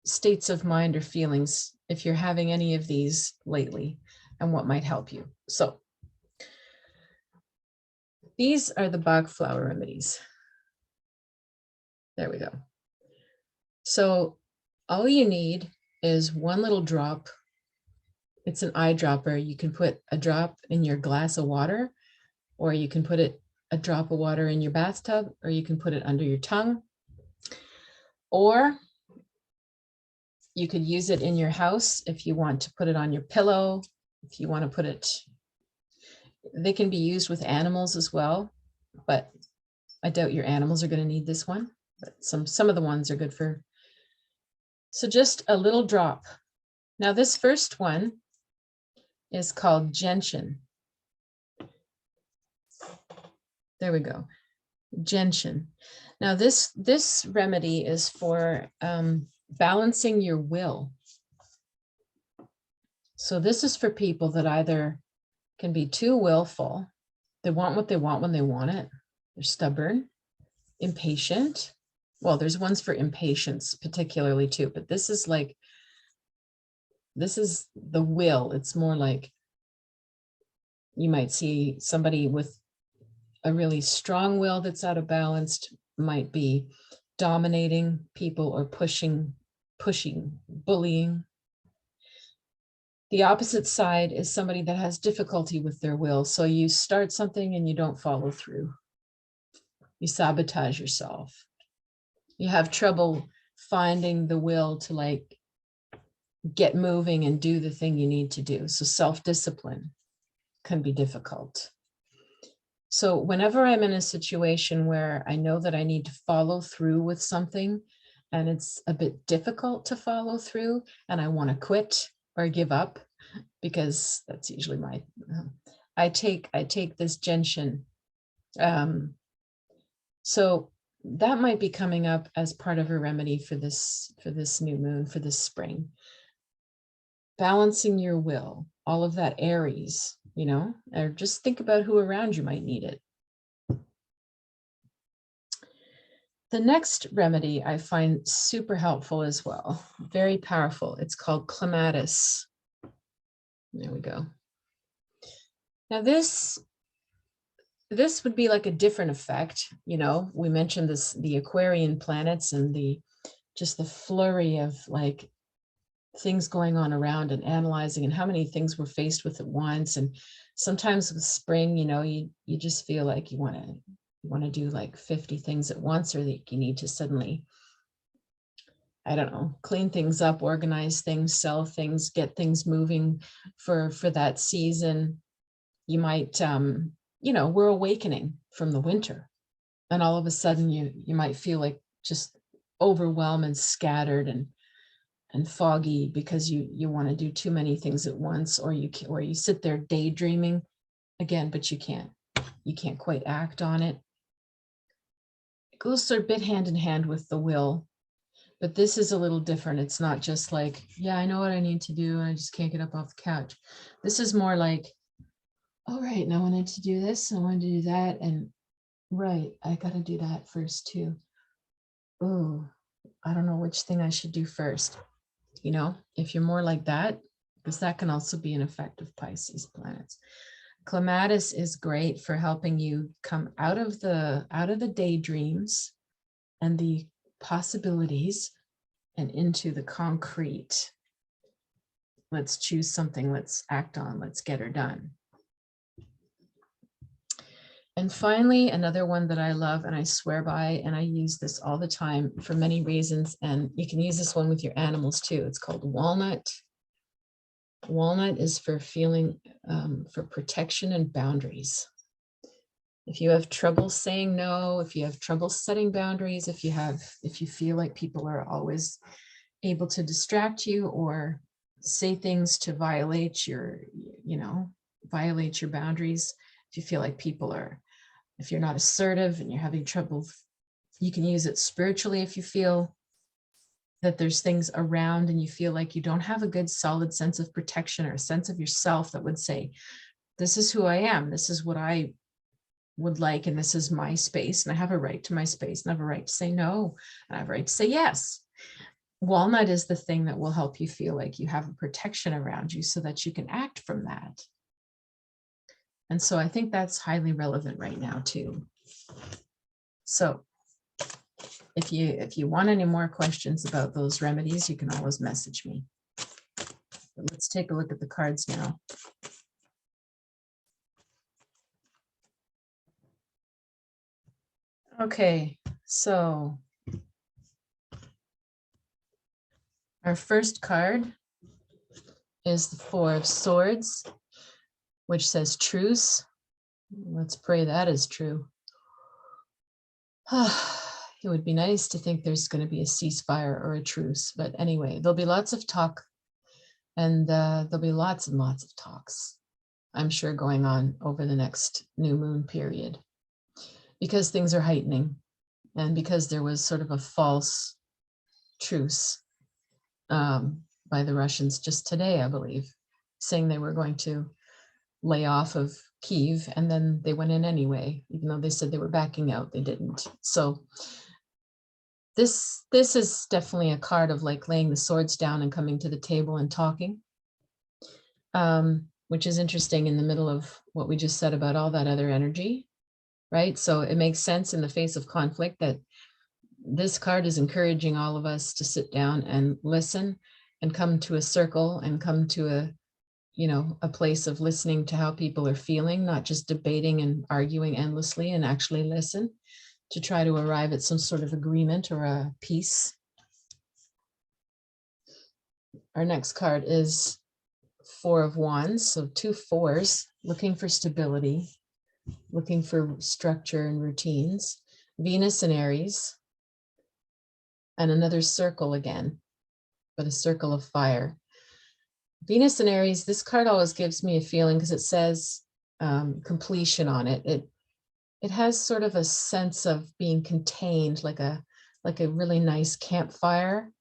states of mind or feelings, if you're having any of these lately, and what might help you. So these are the Bach flower remedies. There we go. So all you need is 1 little drop. It's an eyedropper. You can put a drop in your glass of water, or you can put a drop of water in your bathtub, or you can put it under your tongue, or you could use it in your house if you want to put it on your pillow, if you want to put it, they can be used with animals as well, but I doubt your animals are going to need this one, but some of the ones are good for. So just a little drop. Now this first one is called gentian. There we go, gentian. Now this remedy is for balancing your will. So this is for people that either can be too willful, they want what they want when they want it, they're stubborn, impatient. Well, there's ones for impatience particularly too, but this is the will. It's more like you might see somebody with a really strong will that's out of balance, might be dominating people or pushing, bullying. The opposite side is somebody that has difficulty with their will. So you start something and you don't follow through. You sabotage yourself. You have trouble finding the will to like get moving and do the thing you need to do. So self-discipline can be difficult. So whenever I'm in a situation where I know that I need to follow through with something and it's a bit difficult to follow through and I want to quit or give up, because that's usually my, I take this gentian. So that might be coming up as part of a remedy for this new moon, for this spring. Balancing your will, all of that Aries, you know, or just think about who around you might need it. The next remedy I find super helpful as well, very powerful. It's called clematis. There we go. Now this would be like a different effect. You know, we mentioned this, the Aquarian planets and just the flurry of like things going on around and analyzing and how many things we're faced with at once. And sometimes with spring, you know, you just feel like you want to do like 50 things at once, or that you need to suddenly, I don't know, clean things up, organize things, sell things, get things moving for that season. You might, you know, we're awakening from the winter, and all of a sudden you might feel like just overwhelmed and scattered and foggy because you want to do too many things at once, or you sit there daydreaming again, but you can't quite act on it. It goes sort of a bit hand in hand with the will, but this is a little different. It's not just like, yeah, I know what I need to do, and I just can't get up off the couch. This is more like, all right, now I wanted to do this, I wanted to do that, and right, I got to do that first too. Oh, I don't know which thing I should do first. You know, if you're more like that, because that can also be an effect of Pisces planets. Clematis is great for helping you come out of the daydreams and the possibilities and into the concrete. Let's choose something, let's act on, let's get her done. And finally, another one that I love and I swear by, and I use this all the time for many reasons, and you can use this one with your animals too. It's called walnut. Walnut is for feeling, for protection and boundaries. If you have trouble saying no, if you have trouble setting boundaries, if you feel like people are always able to distract you or say things to violate your boundaries, if you feel like if you're not assertive and you're having trouble, you can use it spiritually. If you feel that there's things around and you feel like you don't have a good solid sense of protection or a sense of yourself that would say, this is who I am, this is what I would like, and this is my space, and I have a right to my space, and I have a right to say no, and I have a right to say yes. Walnut is the thing that will help you feel like you have a protection around you so that you can act from that. And so I think that's highly relevant right now too. So if you want any more questions about those remedies, you can always message me. But let's take a look at the cards now. Okay, so our first card is the Four of Swords, which says truce. Let's pray that is true. It would be nice to think there's going to be a ceasefire or a truce, but anyway, there'll be lots of talk, and there'll be lots and lots of talks, I'm sure, going on over the next new moon period, because things are heightening, and because there was sort of a false truce by the Russians just today, I believe, saying they were going to lay off of Kyiv, and then they went in anyway, even though they said they were backing out, they didn't. So this is definitely a card of like laying the swords down and coming to the table and talking, which is interesting in the middle of what we just said about all that other energy, right? So it makes sense in the face of conflict that this card is encouraging all of us to sit down and listen and come to a circle and come to a place of listening to how people are feeling, not just debating and arguing endlessly, and actually listen to try to arrive at some sort of agreement or a peace. Our next card is Four of Wands, so 2 4s, looking for stability, looking for structure and routines. Venus and Aries, and another circle again, but a circle of fire. Venus and Aries, this card always gives me a feeling because it says completion on it. It has sort of a sense of being contained, like a really nice campfire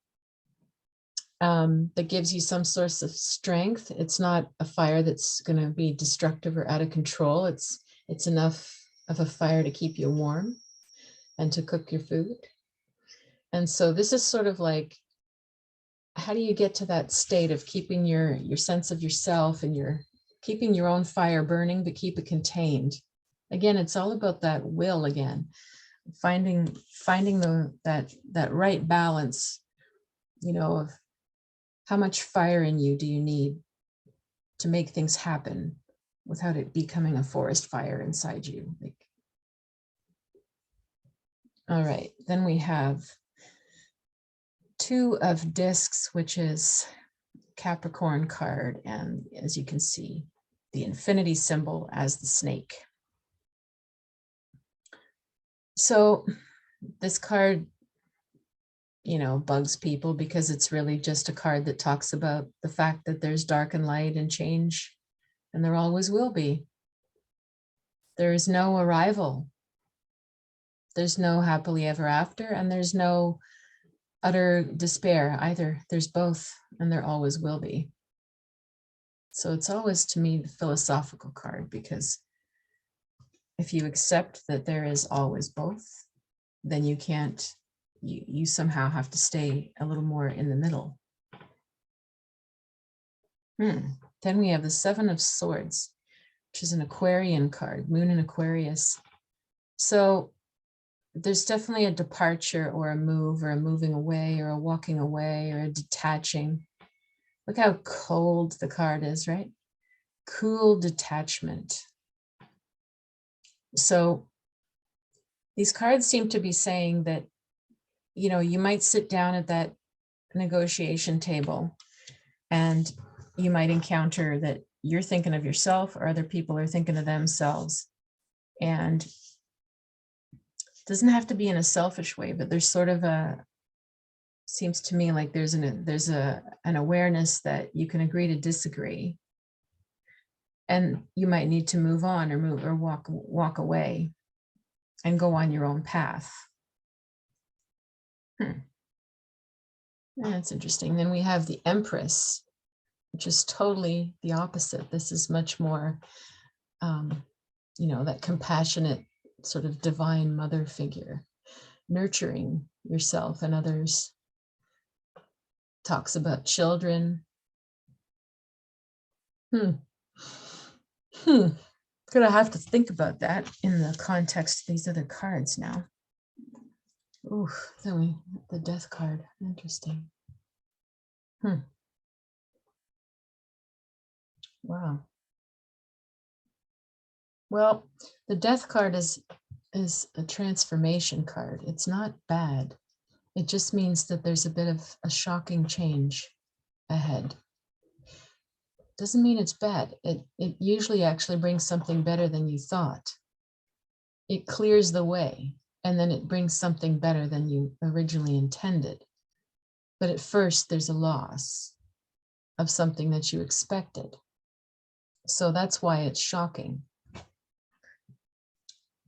that gives you some source of strength. It's not a fire that's going to be destructive or out of control. It's enough of a fire to keep you warm and to cook your food. And so this is sort of like, how do you get to that state of keeping your sense of yourself and keeping your own fire burning, but keep it contained? Again, it's all about that will again, finding that right balance, of how much fire in you do you need to make things happen without it becoming a forest fire inside you. All right, then we have 2 of Discs, which is Capricorn card, and as you can see, the infinity symbol as the snake. So this card, bugs people because it's really just a card that talks about the fact that there's dark and light and change, and there always will be. There is no arrival. There's no happily ever after, and there's no utter despair either. There's both, and there always will be. So it's always, to me, the philosophical card, because if you accept that there is always both, then you can't, you somehow have to stay a little more in the middle. Then we have the 7 of Swords, which is an Aquarian card, Moon in Aquarius. So there's definitely a departure or a move or a moving away or a walking away or a detaching. Look how cold the card is, right? Cool detachment. So these cards seem to be saying that, you might sit down at that negotiation table and you might encounter that you're thinking of yourself or other people are thinking of themselves. And doesn't have to be in a selfish way, but there's sort of seems to me like there's an awareness that you can agree to disagree, and you might need to move on or walk away and go on your own path. That's interesting. Then we have the Empress, which is totally the opposite. This is much more, that compassionate sort of divine mother figure, nurturing yourself and others. Talks about children. Gonna have to think about that in the context of these other cards now. Ooh, then the Death card. Interesting. Wow. Well, the Death card is a transformation card. It's not bad. It just means that there's a bit of a shocking change ahead. Doesn't mean it's bad. It usually actually brings something better than you thought. It clears the way, and then it brings something better than you originally intended. But at first, there's a loss of something that you expected. So that's why it's shocking.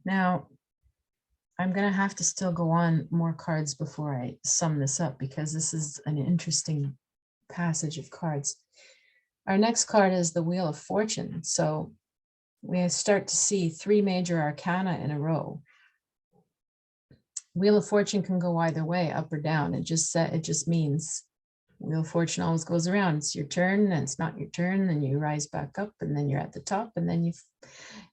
Now, I'm going to have to still go on more cards before I sum this up, because this is an interesting passage of cards. Our next card is the Wheel of Fortune. So we start to see 3 major arcana in a row. Wheel of Fortune can go either way, up or down. It just means Wheel of Fortune always goes around. It's your turn, and it's not your turn, then you rise back up, and then you're at the top, and then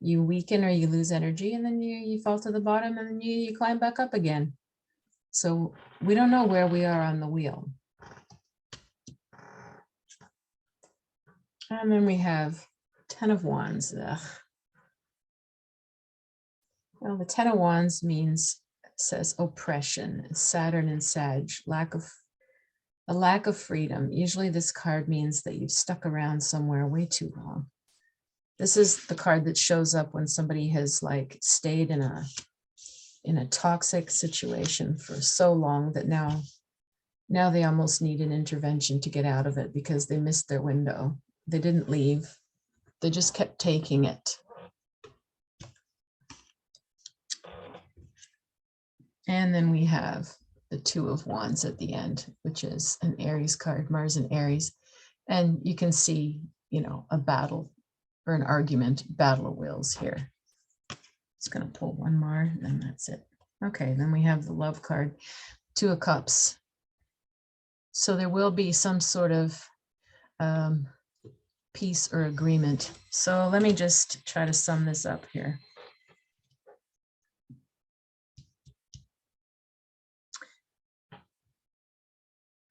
you weaken or you lose energy, and then you fall to the bottom, and then you climb back up again. So we don't know where we are on the wheel. And then we have 10 of Wands. Ugh. Well, the 10 of Wands says oppression, Saturn and Sag, a lack of freedom. Usually this card means that you've stuck around somewhere way too long. This is the card that shows up when somebody has like stayed in a toxic situation for so long that now they almost need an intervention to get out of it because they missed their window. They didn't leave. They just kept taking it. And then we have the 2 of Wands at the end, which is an Aries card, Mars and Aries. And you can see, you know, a battle or an argument, battle of wills here. Just going to pull one more and that's it. Okay, then we have the love card, 2 of Cups. So there will be some sort of peace or agreement. So let me just try to sum this up here.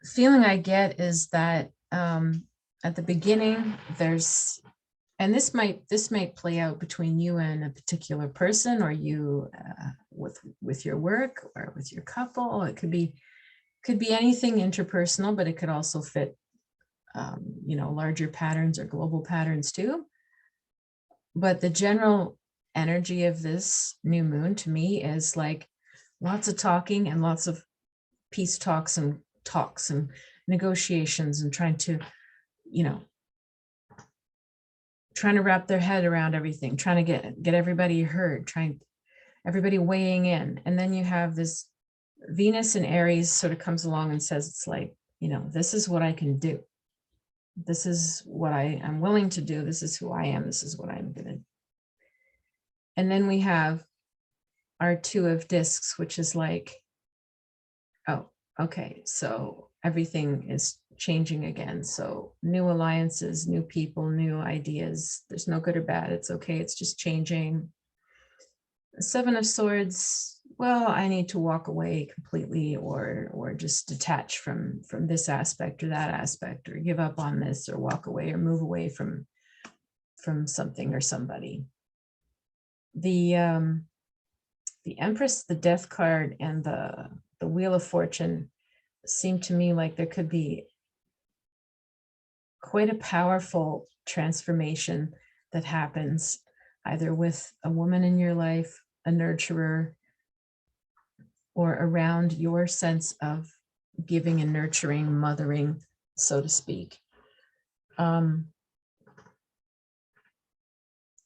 Feeling I get is that at the beginning there's, and this might play out between you and a particular person, or you with your work or with your couple. It could be anything interpersonal, but it could also fit you know, larger patterns or global patterns too. But the general energy of this new moon to me is like lots of talking and lots of peace talks and negotiations and trying to, you know, trying to wrap their head around everything, trying to get everybody heard, everybody weighing in. And then you have this Venus in Aries sort of comes along and says, it's like, you know, this is what I can do. This is what I am willing to do. This is who I am. This is what I'm going to. And then we have our 2 of Discs, which is like, oh, okay, so everything is changing again. So new alliances, new people, new ideas. There's no good or bad. It's okay. It's just changing. 7 of Swords. Well, I need to walk away completely or just detach from this aspect or that aspect, or give up on this, or walk away or move away from something or somebody. The Empress, the Death card, and the Wheel of Fortune seem to me like there could be quite a powerful transformation that happens either with a woman in your life, a nurturer, or around your sense of giving and nurturing, mothering, so to speak.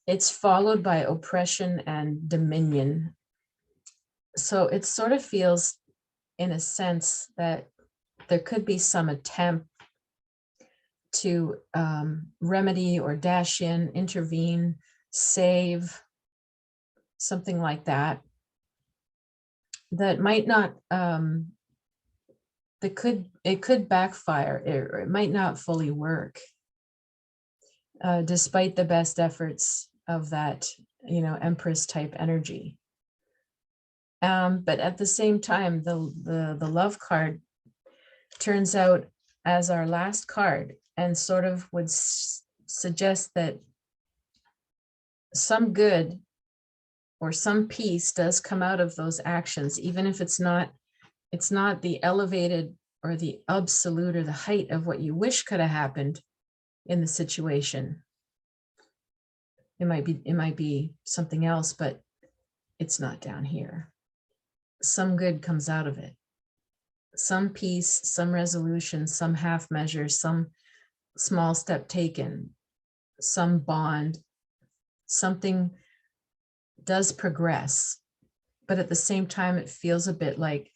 It's followed by oppression and dominion. So it sort of feels, in a sense, that there could be some attempt to remedy or dash in, intervene, save, something like that. That might not, it could backfire, or it might not fully work, despite the best efforts of that, you know, Empress type energy. But at the same time, the Love card turns out as our last card and sort of would suggest that some good or some peace does come out of those actions, even if it's not the elevated or the absolute or the height of what you wish could have happened in the situation. It might be something else, but it's not down here. Some good comes out of it. Some peace, some resolution, some half measure, some small step taken, some bond, something does progress, but at the same time, it feels a bit like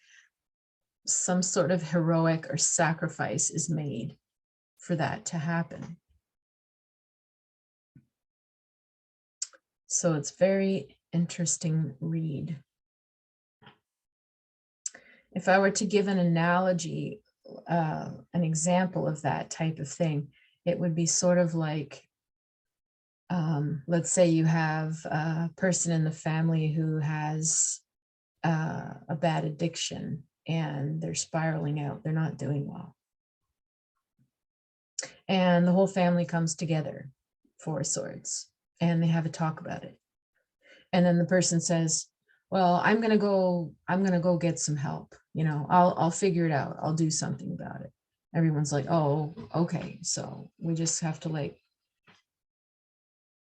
some sort of heroic or sacrifice is made for that to happen. So it's very interesting read. If I were to give an analogy, an example of that type of thing, it would be sort of like, let's say you have a person in the family who has a bad addiction, and they're spiraling out. They're not doing well. And the whole family comes together, Four of Swords, and they have a talk about it. And then the person says, well, I'm going to go get some help. You know, I'll figure it out. I'll do something about it. Everyone's like, oh, okay. So we just have to like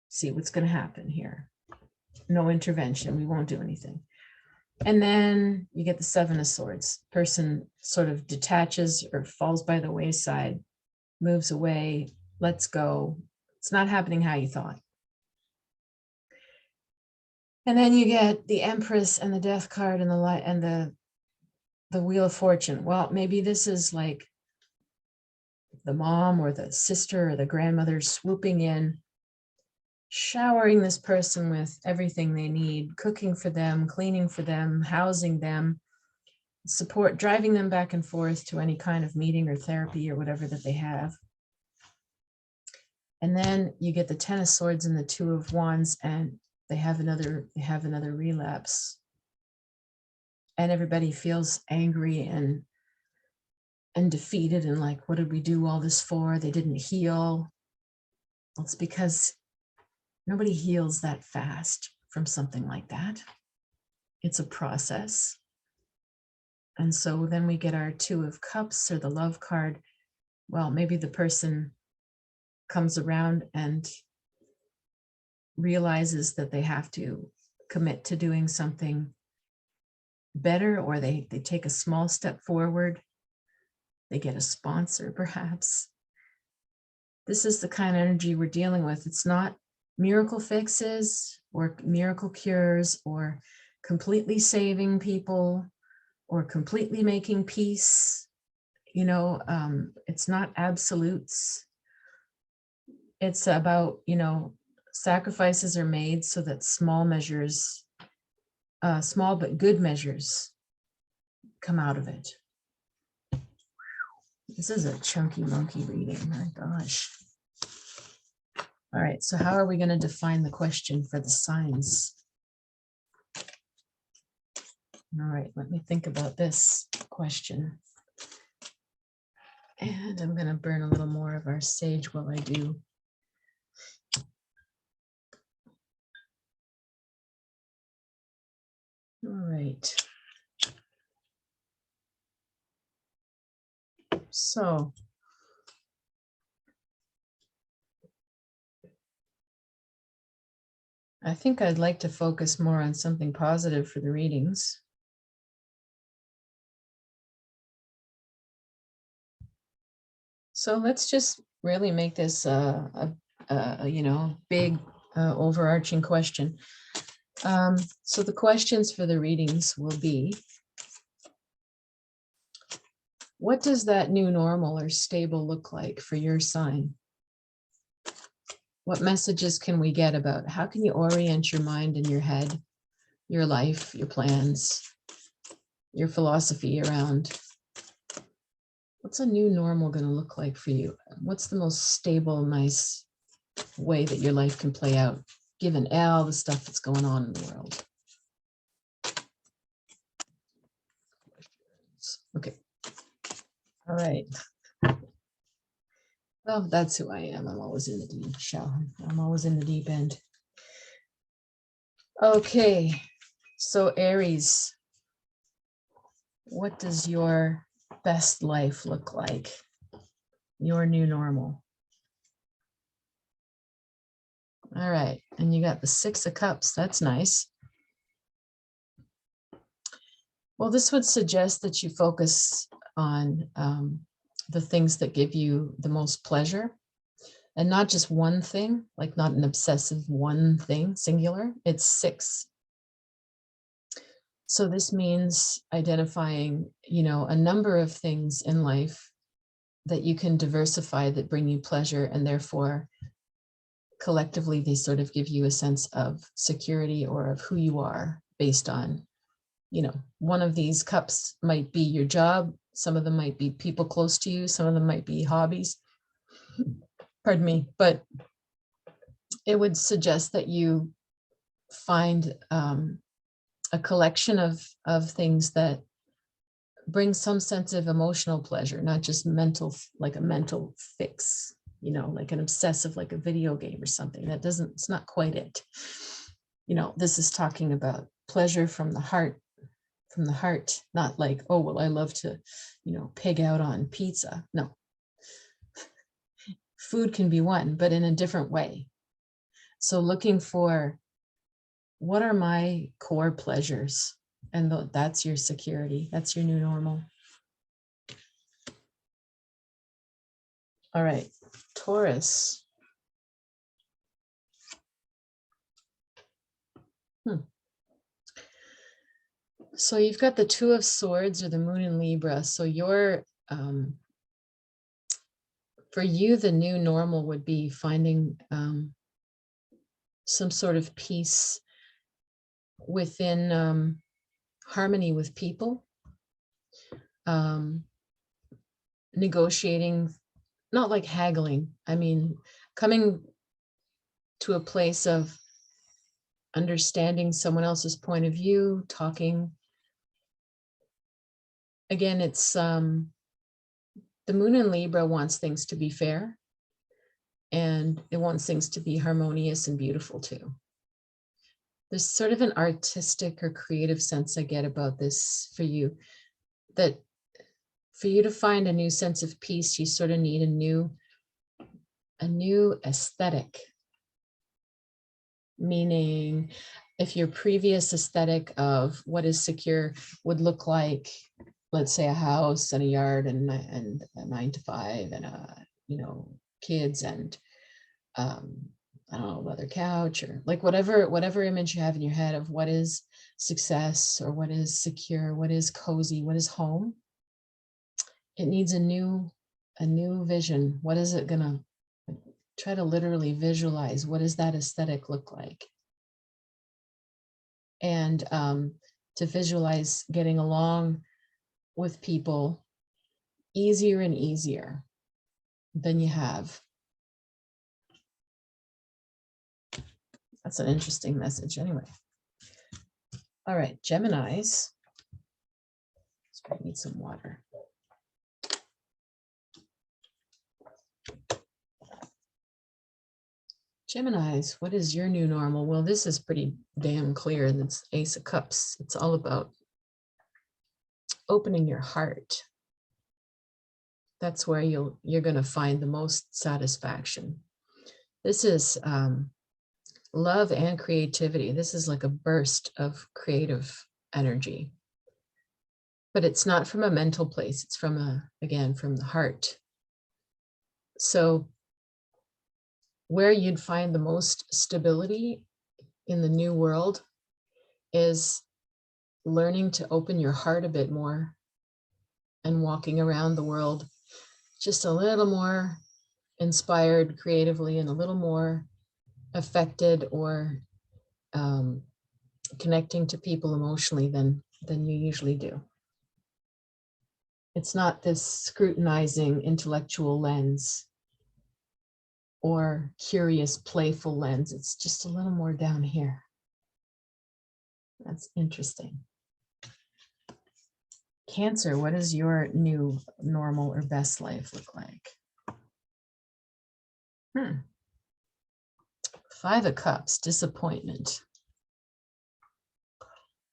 see what's going to happen here. No intervention. We won't do anything. And then you get the Seven of Swords. Person sort of detaches or falls by the wayside, moves away, lets go. It's not happening how you thought. And then you get the Empress and the Death card and the Wheel of Fortune. Well, maybe this is like the mom or the sister or the grandmother swooping in, showering this person with everything they need, cooking for them, cleaning for them, housing them, support, driving them back and forth to any kind of meeting or therapy or whatever that they have. And then you get the Ten of Swords and the Two of Wands, and they have another relapse. And everybody feels angry and defeated and like, what did we do all this for? They didn't heal. Well, it's because nobody heals that fast from something like that. It's a process. And so then we get our Two of Cups or the Love card. Well, maybe the person comes around and realizes that they have to commit to doing something better, or they take a small step forward. They get a sponsor, perhaps. This is the kind of energy we're dealing with. It's not miracle fixes or miracle cures or completely saving people or completely making peace. You know, it's not absolutes. It's about, you know, sacrifices are made so that small measures, small but good measures come out of it. This is a chunky monkey reading, my gosh. All right, so how are we going to define the question for the signs? All right, let me think about this question. And I'm going to burn a little more of our sage while I do. All right. So I think I'd like to focus more on something positive for the readings. So let's just really make this a you know, big overarching question. So the questions for the readings will be, what does that new normal or stable look like for your sign? What messages can we get about how can you orient your mind and your head, your life, your plans, your philosophy around what's a new normal going to look like for you? What's the most stable, nice way that your life can play out, given all the stuff that's going on in the world? Okay. All right. Well, that's who I am. I'm always in the deep shower. I'm always in the deep end. Okay. So Aries, what does your best life look like? Your new normal. All right. And you got the Six of Cups. That's nice. Well, this would suggest that you focus on the things that give you the most pleasure, and not just one thing, like not an obsessive one thing, singular. It's six. So this means identifying, you know, a number of things in life that you can diversify that bring you pleasure, and therefore collectively they sort of give you a sense of security or of who you are based on, you know, one of these cups might be your job. Some of them might be people close to you. Some of them might be hobbies. Pardon me, but it would suggest that you find a collection of things that bring some sense of emotional pleasure, not just mental, like a mental fix, you know, like an obsessive, like a video game or something. That doesn't, it's not quite it. You know, this is talking about pleasure from the heart, not like, oh, well, I love to, you know, pig out on pizza. No, food can be one, but in a different way. So looking for, what are my core pleasures? And that's your security. That's your new normal. All right, Taurus. So you've got the Two of Swords or the Moon in Libra. So you're, for you, the new normal would be finding some sort of peace within harmony with people, negotiating, not like haggling. I mean, coming to a place of understanding someone else's point of view, talking. Again, it's the Moon in Libra wants things to be fair, and it wants things to be harmonious and beautiful too. There's sort of an artistic or creative sense I get about this for you, that for you to find a new sense of peace, you sort of need a new aesthetic. Meaning, if your previous aesthetic of what is secure would look like, let's say, a house and a yard and a 9 to 5 and you know, kids and I don't know, leather couch, or like whatever image you have in your head of what is success or what is secure, what is cozy, what is home. It needs a new vision. What is it gonna, try to literally visualize, what does that aesthetic look like? And to visualize getting along with people easier and easier than you have. That's an interesting message anyway. All right, Geminis. I need some water. Geminis, what is your new normal? Well, this is pretty damn clear. That's Ace of Cups. It's all about opening your heart. That's where you're going to find the most satisfaction. This is love and creativity. This is like a burst of creative energy. But it's not from a mental place. It's from again, from the heart. So where you'd find the most stability in the new world is learning to open your heart a bit more and walking around the world just a little more inspired creatively and a little more affected or connecting to people emotionally than you usually do. It's not this scrutinizing intellectual lens or curious, playful lens. It's just a little more down here. That's interesting. Cancer, what does your new normal or best life look like? 5 of Cups, disappointment.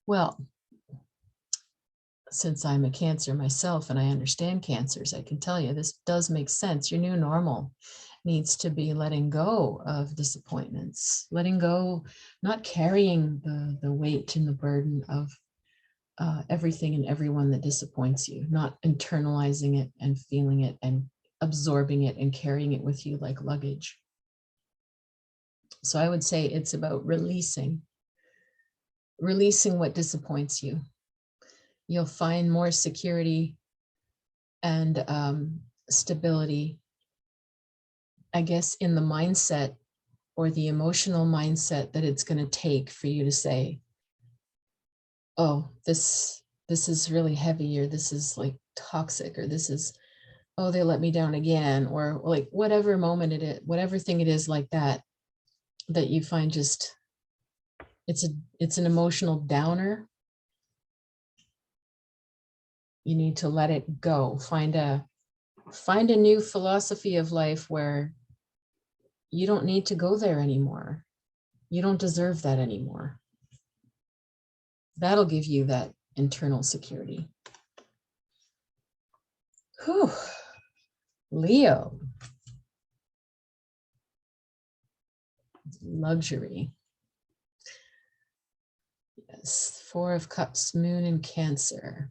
Well, since I'm a Cancer myself and I understand Cancers, I can tell you this does make sense. Your new normal needs to be letting go of disappointments, letting go, not carrying the weight and the burden of everything and everyone that disappoints you, not internalizing it and feeling it and absorbing it and carrying it with you like luggage. So I would say it's about releasing what disappoints you. You'll find more security and stability, I guess, in the mindset or the emotional mindset that it's going to take for you to say, oh, this is really heavy, or this is like toxic, or this is, oh, they let me down again, or like whatever moment it is, whatever thing it is like that you find just, it's an emotional downer. you need to let it go. Find a new philosophy of life where you don't need to go there anymore. You don't deserve that anymore. That'll give you that internal security. Whew. Leo. Luxury. Yes, Four of Cups, Moon in Cancer.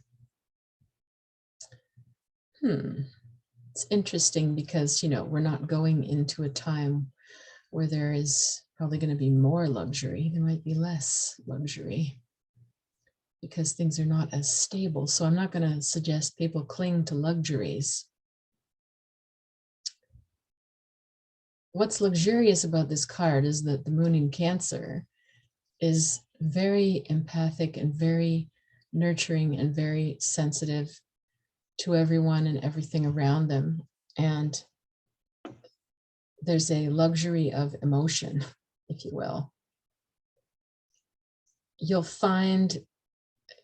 It's interesting because, you know, we're not going into a time where there is probably going to be more luxury. There might be less luxury because things are not as stable. So I'm not going to suggest people cling to luxuries. What's luxurious about this card is that the Moon in Cancer is very empathic and very nurturing and very sensitive to everyone and everything around them. And there's a luxury of emotion, if you will. You'll find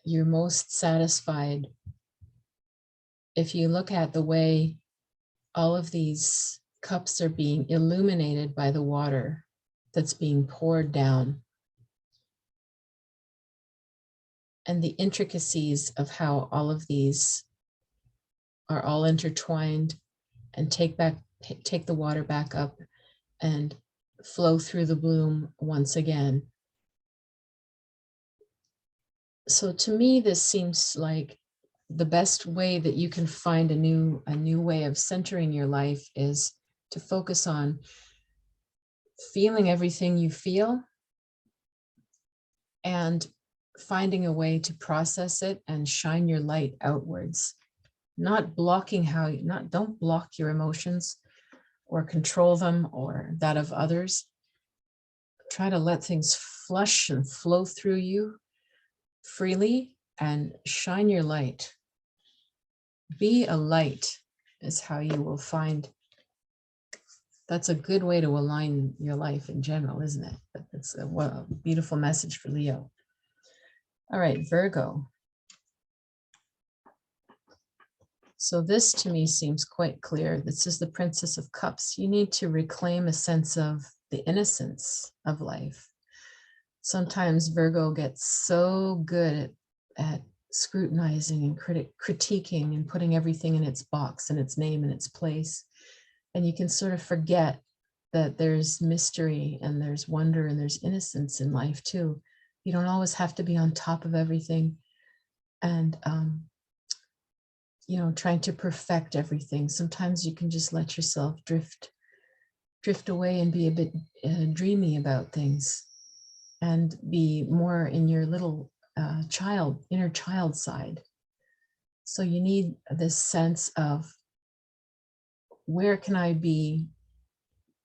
you're most satisfied if you look at the way all of these cups are being illuminated by the water that's being poured down, and the intricacies of how all of these are all intertwined and take the water back up and flow through the bloom once again. So to me, this seems like the best way that you can find a new way of centering your life is to focus on feeling everything you feel and finding a way to process it and shine your light outwards. Not blocking don't block your emotions or control them or that of others. Try to let things flush and flow through you freely and shine your light. Be a light is how you will find. That's a good way to align your life in general, isn't it? It's a beautiful message for Leo. All right, Virgo. So this to me seems quite clear. This is the Princess of Cups. You need to reclaim a sense of the innocence of life. Sometimes Virgo gets so good at scrutinizing and critiquing and putting everything in its box and its name and its place. And you can sort of forget that there's mystery and there's wonder and there's innocence in life too. You don't always have to be on top of everything and, you know, trying to perfect everything. Sometimes you can just let yourself drift away and be a bit dreamy about things and be more in your little inner child side. So you need this sense of, where can I be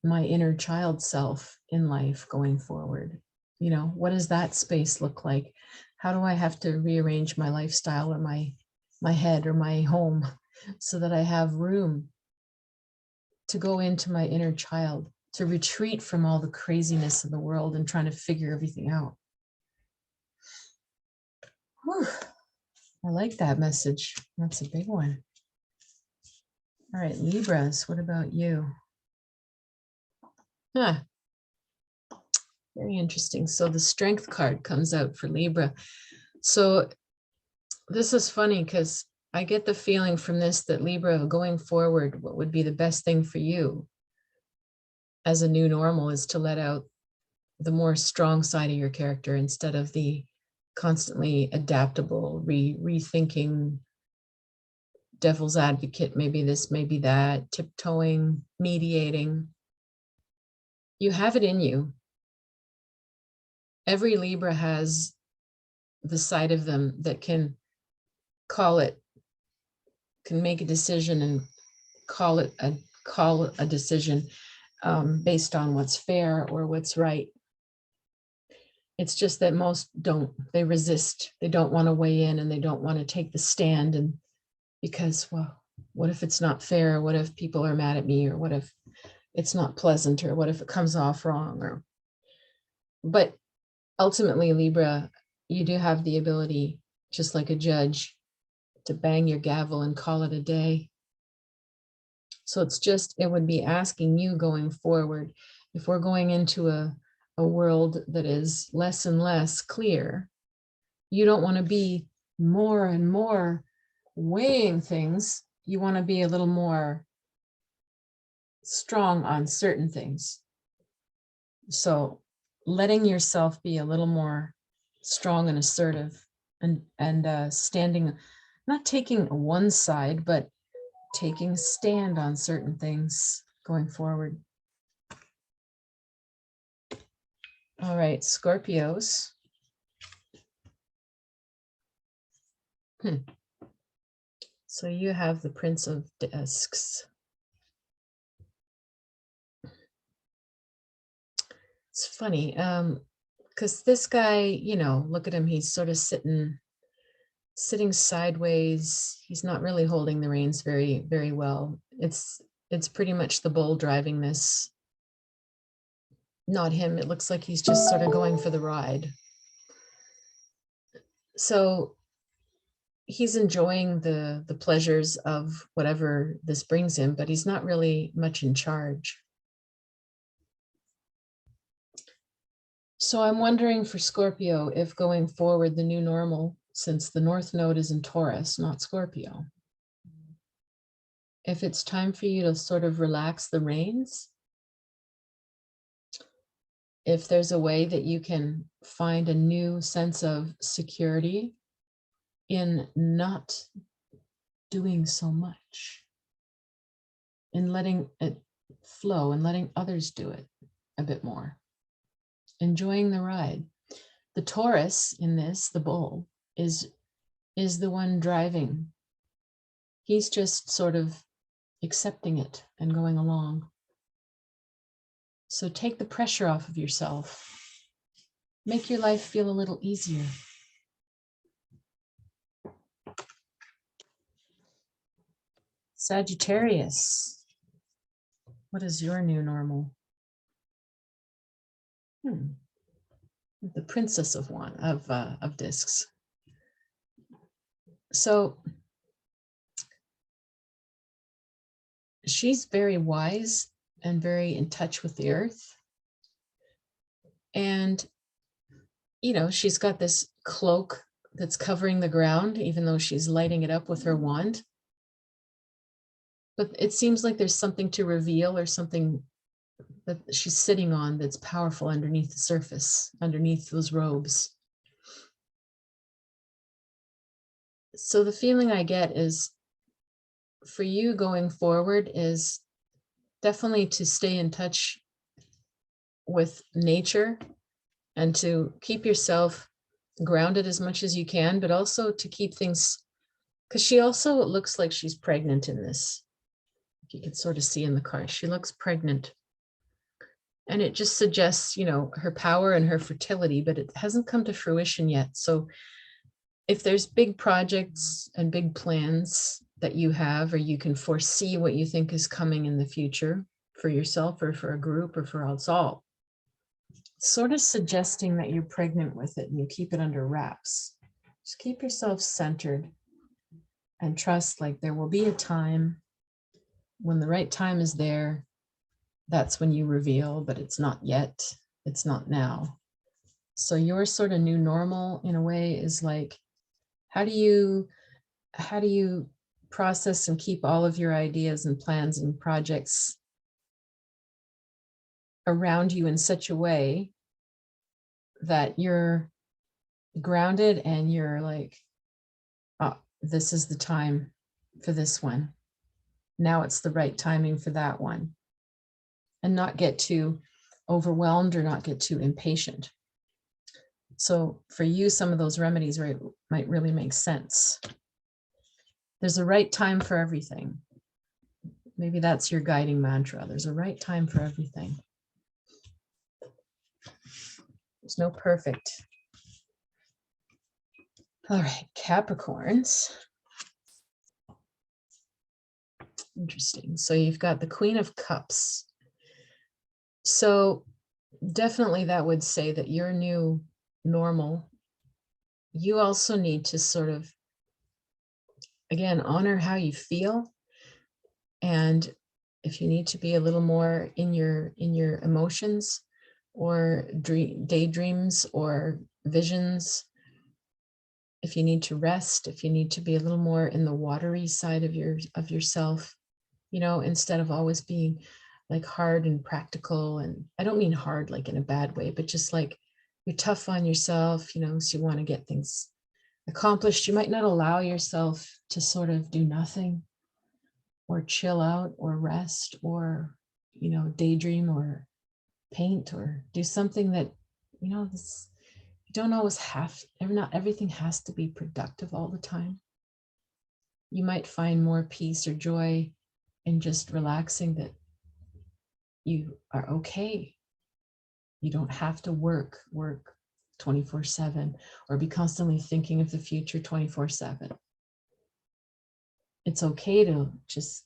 my inner child self in life going forward? You know, what does that space look like? How do I have to rearrange my lifestyle or my head or my home so that I have room to go into my inner child, to retreat from all the craziness of the world and trying to figure everything out? Whew. I like that message. That's a big one. All right, Libras, what about you? Very interesting. So the Strength card comes out for Libra. So this is funny because I get the feeling from this that Libra, going forward, what would be the best thing for you as a new normal is to let out the more strong side of your character instead of the constantly adaptable, rethinking, devil's advocate, maybe this, maybe that, tiptoeing, mediating. You have it in you. Every Libra has the side of them that can make a decision and call a decision based on what's fair or what's right. It's just that most don't. They resist. They don't want to weigh in and they don't want to take the stand. And because, well, what if it's not fair? What if people are mad at me? Or what if it's not pleasant? Or what if it comes off wrong? But ultimately, Libra, you do have the ability, just like a judge, to bang your gavel and call it a day. So it's just, it would be asking you going forward, if we're going into a world that is less and less clear, you don't want to be more and more weighing things. You want to be a little more strong on certain things. So letting yourself be a little more strong and assertive, and standing, not taking one side, but taking a stand on certain things going forward. All right, Scorpios. So you have the Prince of Discs. It's funny, because this guy, you know, look at him, he's sort of sitting sideways. He's not really holding the reins very, very well. It's pretty much the bull driving this, not him. It looks like he's just sort of going for the ride. So he's enjoying the pleasures of whatever this brings him, but he's not really much in charge. So I'm wondering for Scorpio, if going forward, the new normal, since the North Node is in Taurus, not Scorpio, if it's time for you to sort of relax the reins, if there's a way that you can find a new sense of security in not doing so much, in letting it flow and letting others do it a bit more, enjoying the ride. The Taurus in this, the bull, is the one driving. He's just sort of accepting it and going along. So take the pressure off of yourself. Make your life feel a little easier. Sagittarius, what is your new normal? The Princess of Discs. So she's very wise and very in touch with the earth. And, you know, she's got this cloak that's covering the ground, even though she's lighting it up with her wand. But it seems like there's something to reveal, or something that she's sitting on that's powerful underneath the surface, underneath those robes. So the feeling I get is, for you going forward, is definitely to stay in touch with nature and to keep yourself grounded as much as you can, but also to keep things, because she also looks like she's pregnant in this. You can sort of see in the card, she looks pregnant. And it just suggests, you know, her power and her fertility, but it hasn't come to fruition yet. So if there's big projects and big plans that you have, or you can foresee what you think is coming in the future for yourself or for a group or for us all, sort of suggesting that you're pregnant with it and you keep it under wraps. Just keep yourself centered and trust, like, there will be a time when the right time is there. That's when you reveal, but it's not yet. It's not now. So your sort of new normal, in a way, is like, how do you process and keep all of your ideas and plans and projects around you in such a way that you're grounded and you're like, oh, this is the time for this one. Now it's the right timing for that one. And not get too overwhelmed or not get too impatient. So for you, some of those remedies might really make sense. There's a right time for everything. Maybe that's your guiding mantra. There's a right time for everything. There's no perfect. All right, Capricorns. Interesting. So you've got the Queen of Cups. So definitely that would say that your new normal, you also need to sort of again, honor how you feel. And if you need to be a little more in your emotions or daydreams or visions, if you need to rest, if you need to be a little more in the watery side of yourself, you know, instead of always being like hard and practical. And I don't mean hard like in a bad way, but just like you're tough on yourself, you know, so you want to get things accomplished. You might not allow yourself to sort of do nothing or chill out or rest or, you know, daydream or paint or do something that, you know, this, you don't always have, not everything has to be productive all the time. You might find more peace or joy in just relaxing, that you are okay. You don't have to work 24/7 or be constantly thinking of the future 24/7. It's okay to just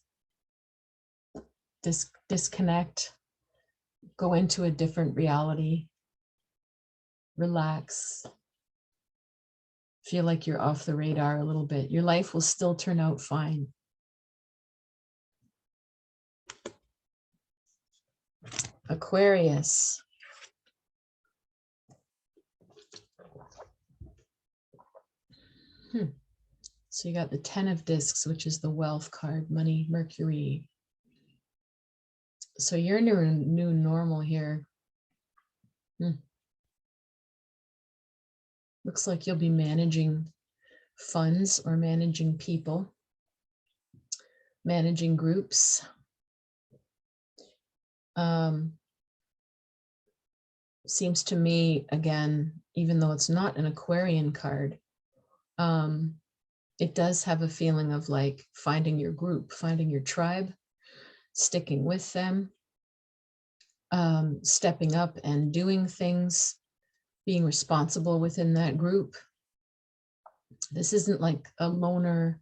disconnect, go into a different reality, relax, feel like you're off the radar a little bit. Your life will still turn out fine. Aquarius. So you got the 10 of discs, which is the wealth card, money, Mercury. So your new normal here. Looks like you'll be managing funds or managing people, managing groups. Seems to me, again, even though it's not an Aquarian card, it does have a feeling of like finding your group, finding your tribe, sticking with them, stepping up and doing things, being responsible within that group. This isn't like a loner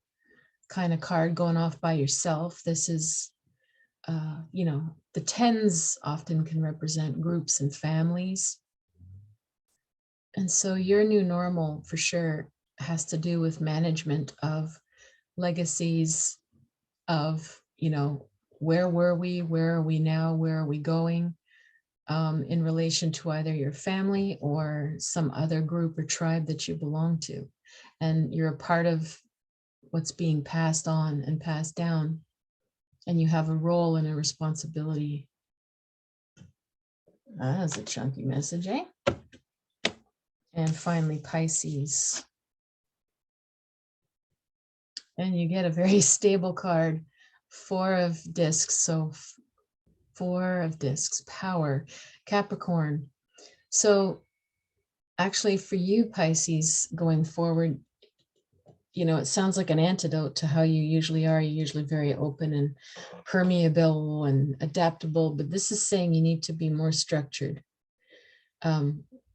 kind of card going off by yourself. This is, you know, the 10s often can represent groups and families. And so your new normal for sure has to do with management of legacies, of, you know, where were we, where are we now, where are we going, in relation to either your family or some other group or tribe that you belong to. And you're a part of what's being passed on and passed down, and you have a role and a responsibility. That's a chunky message, eh? And finally, Pisces. And you get a very stable card, 4 of discs. So 4 of discs, power, Capricorn. So actually for you, Pisces, going forward, you know, it sounds like an antidote to how you usually are. You're usually very open and permeable and adaptable, but this is saying you need to be more structured.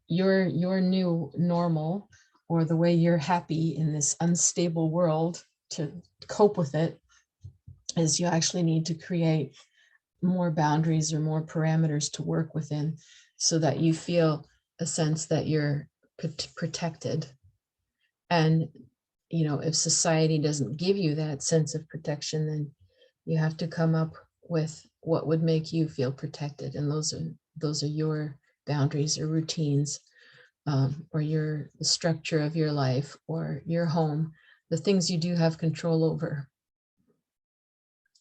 Your new normal, or the way you're happy in this unstable world to cope with it, is you actually need to create more boundaries or more parameters to work within, so that you feel a sense that you're protected. And, you know, if society doesn't give you that sense of protection, then you have to come up with what would make you feel protected. And those are your boundaries or routines, or the structure of your life or your home, the things you do have control over.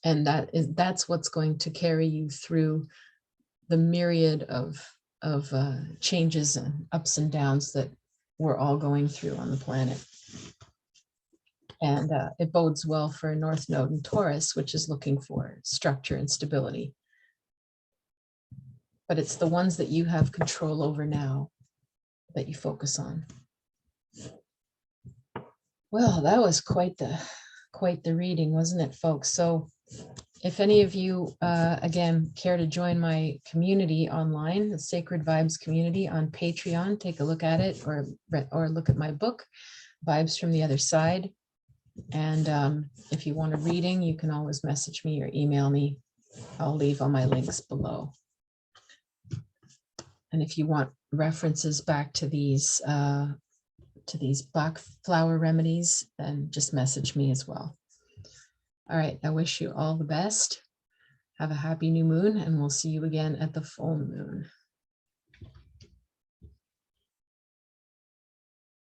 And that's what's going to carry you through the myriad of changes and ups and downs that we're all going through on the planet. And it bodes well for a North Node in Taurus, which is looking for structure and stability. But it's the ones that you have control over now that you focus on. Well, that was quite the reading, wasn't it, folks? So if any of you, again, care to join my community online, the Sacred Vibes community on Patreon, take a look at it, or look at my book, Vibes from the Other Side. And if you want a reading, you can always message me or email me. I'll leave all my links below. And if you want references back to these to these Bach flower remedies, then just message me as well. All right, I wish you all the best. Have a happy new moon, and we'll see you again at the full moon.